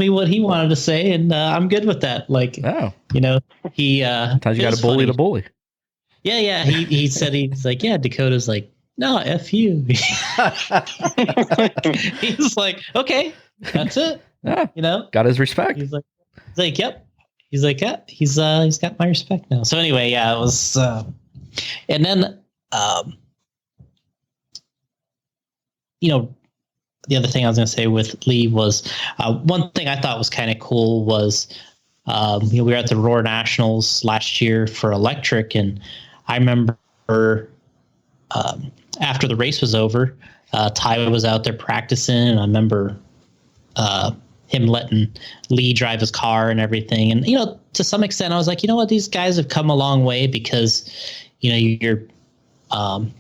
what he wanted to say, and I'm good with that. Like, he sometimes you got to bully the bully. Yeah. He said he's like, yeah. Dakota's like, no, F you. He's like, okay, that's it. Yeah, got his respect. He's like, yep. He's like, yeah, he's got my respect now. So anyway, yeah, it was, and then, the other thing I was going to say with Lee was, one thing I thought was kind of cool was, we were at the Roar Nationals last year for electric. And I remember, after the race was over, Ty was out there practicing and I remember, him letting Lee drive his car and everything. And, to some extent I was like, these guys have come a long way because, you're,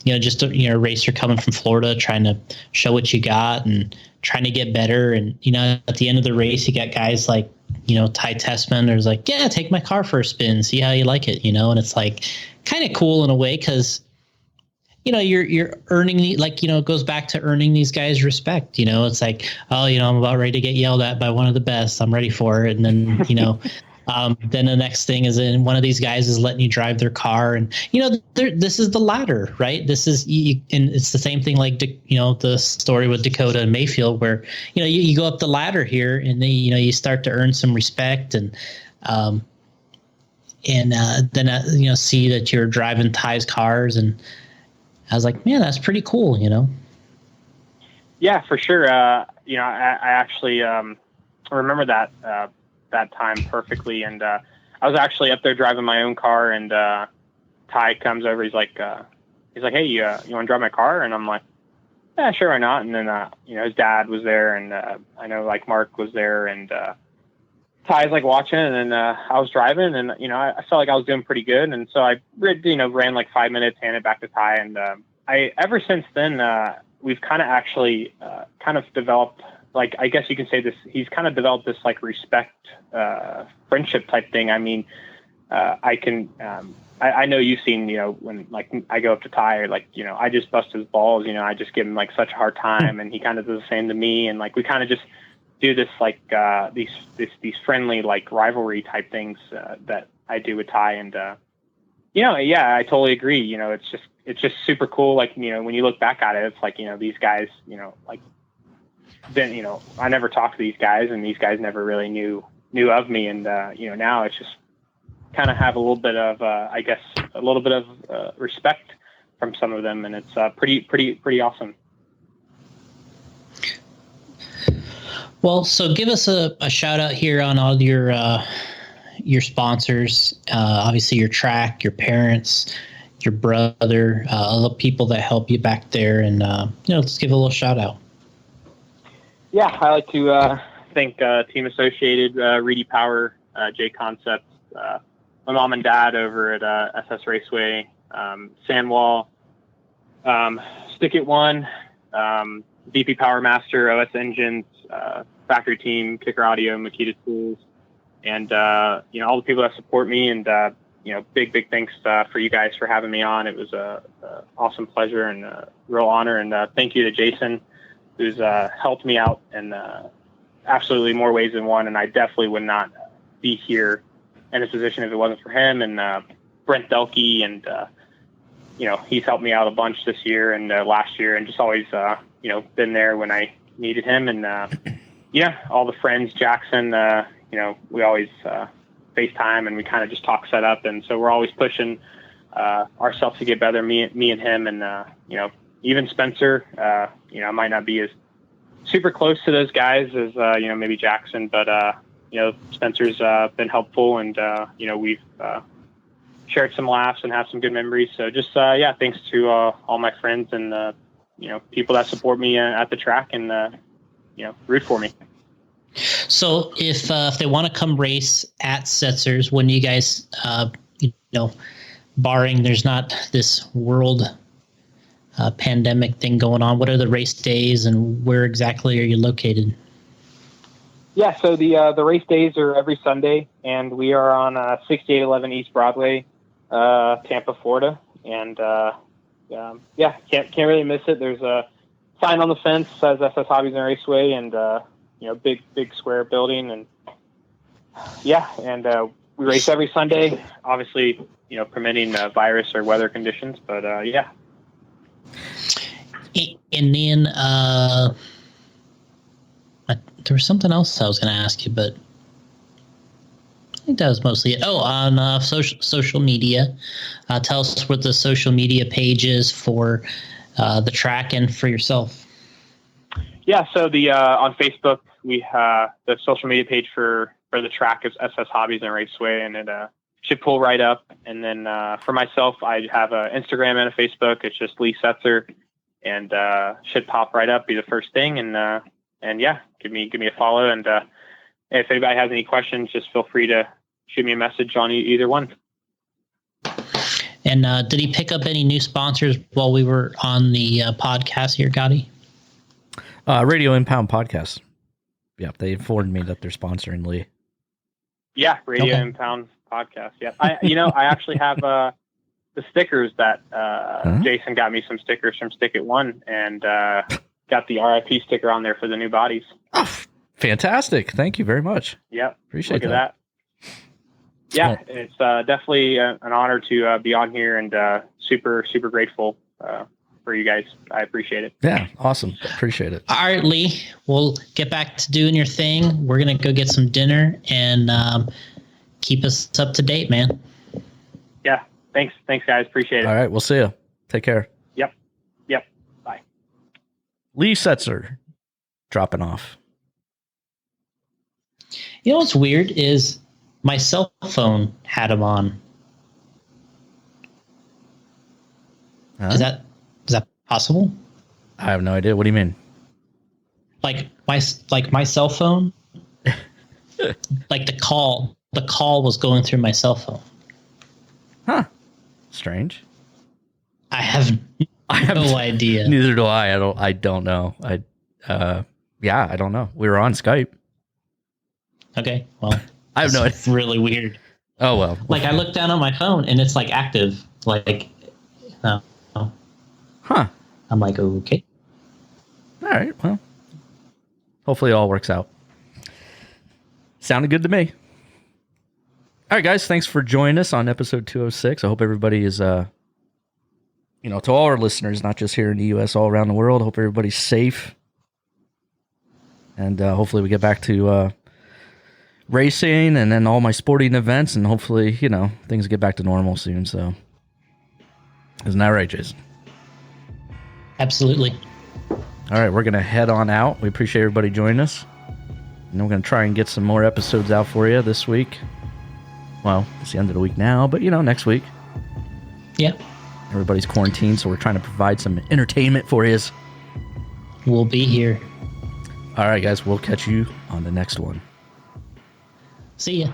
just a racer coming from Florida, trying to show what you got and trying to get better. And, at the end of the race, you got guys like, Ty Tessman, there's like, yeah, take my car for a spin, see how you like it, and it's like kind of cool in a way. 'Cause, you're earning, like, it goes back to earning these guys respect. It's like, oh, I'm about ready to get yelled at by one of the best. I'm ready for it. And then, then the next thing is then one of these guys is letting you drive their car, and this is the ladder, right? This is and it's the same thing like the story with Dakota and Mayfield, where you go up the ladder here, and then you start to earn some respect, and then see that you're driving Ty's cars, and I was like, man, that's pretty cool, Yeah, for sure. I actually remember that time perfectly, and I was actually up there driving my own car, and Ty comes over. He's like, hey, you want to drive my car? And I'm like, yeah, sure, why not? And then his dad was there, and I know like Mark was there, and Ty's like watching, and then I was driving, and I felt like I was doing pretty good, and so I ran like 5 minutes, handed back to Ty, and I ever since then we've kind of actually kind of developed, like, I guess you can say this, he's kind of developed this like respect, friendship type thing. I mean, I know you've seen, when like I go up to Ty, or like, I just bust his balls, I just give him like such a hard time, and he kind of does the same to me. And like, we kind of just do this, like, these friendly, like, rivalry type things, that I do with Ty. And, yeah, I totally agree. It's just super cool. Like, when you look back at it, it's like, these guys, like, then, I never talked to these guys, and these guys never really knew of me. And, now it's just kind of have a little bit of, I guess, a little bit of respect from some of them. And it's pretty awesome. Well, so give us a shout out here on all your sponsors, obviously your track, your parents, your brother, all the people that help you back there. And, let's give a little shout out. Yeah, I like to thank Team Associated, Reedy Power, JConcepts, my mom and dad over at SS Raceway, Sandwall, Stick It One, VP Power Master, OS Engines, Factory Team, Kicker Audio, Makita Tools, and all the people that support me. And big thanks for you guys for having me on. It was a awesome pleasure and a real honor. And thank you to Jason, who's helped me out in absolutely more ways than one. And I definitely would not be here in this position if it wasn't for him. And Brent Delkey, and he's helped me out a bunch this year and last year, and just always been there when I needed him. And all the friends, Jackson, we always FaceTime, and we kind of just talk set up, and so we're always pushing ourselves to get better, me and him. And even Spencer, I might not be as super close to those guys as maybe Jackson, but Spencer's been helpful, and we've shared some laughs and have some good memories. So just thanks to all my friends and people that support me at the track and root for me. So if they want to come race at Setzers, when you guys barring there's not this world pandemic thing going on, what are the race days, and where exactly are you located? Yeah, so the race days are every Sunday, and we are on 6811 East Broadway, Tampa, Florida. And can't really miss it. There's a sign on the fence that says SS Hobbies and Raceway, and big square building. And we race every Sunday, obviously permitting virus or weather conditions, but And then there was something else I was going to ask you, but I think that was mostly it. Oh, on social media, tell us what the social media page is for the track and for yourself. Yeah, so the on Facebook, we have the social media page for the track is SS Hobbies and Raceway, and it should pull right up. And then for myself, I have an Instagram and a Facebook. It's just Lee Setzer, and should pop right up, be the first thing. And give me a follow. And if anybody has any questions, just feel free to shoot me a message on either one. And did he pick up any new sponsors while we were on the podcast here, Gotti? Radio Impound Podcast. Yeah, they informed me that they're sponsoring Lee. Yeah, Radio Impound Podcast. Yeah, I actually have the stickers that Jason got me some stickers from Stick It One, and got the RIP sticker on there for the new bodies. Oh, fantastic! Thank you very much. Yep, appreciate Look at that. Yeah, it's definitely an honor to be on here, and super grateful for you guys. I appreciate it. Yeah, awesome. Appreciate it. All right, Lee, we'll get back to doing your thing. We're going to go get some dinner and keep us up to date, man. Yeah, thanks guys. Appreciate it. All right, we'll see you. Take care. Yep. Bye. Lee Setzer dropping off. You know what's weird is my cell phone had him on. Huh? Is that possible? I have no idea. What do you mean? Like my cell phone, like the call was going through my cell phone. Huh? Strange. I have no idea. Neither do I. I don't know. Yeah, I don't know. We were on Skype. Okay, well, I have no idea. It's really weird. Oh well. Like I looked down on my phone and it's like active. Like, huh? I'm like, okay. All right. Well, hopefully it all works out. Sounded good to me. All right, guys. Thanks for joining us on episode 206. I hope everybody is, to all our listeners, not just here in the U.S., all around the world. I hope everybody's safe. And hopefully we get back to racing and then all my sporting events. And hopefully, things get back to normal soon. So, isn't that right, Jason? Absolutely. All right, we're going to head on out. We appreciate everybody joining us. And we're going to try and get some more episodes out for you this week. Well, it's the end of the week now, but, next week. Yeah. Everybody's quarantined, so we're trying to provide some entertainment for you. We'll be here. All right, guys, we'll catch you on the next one. See ya.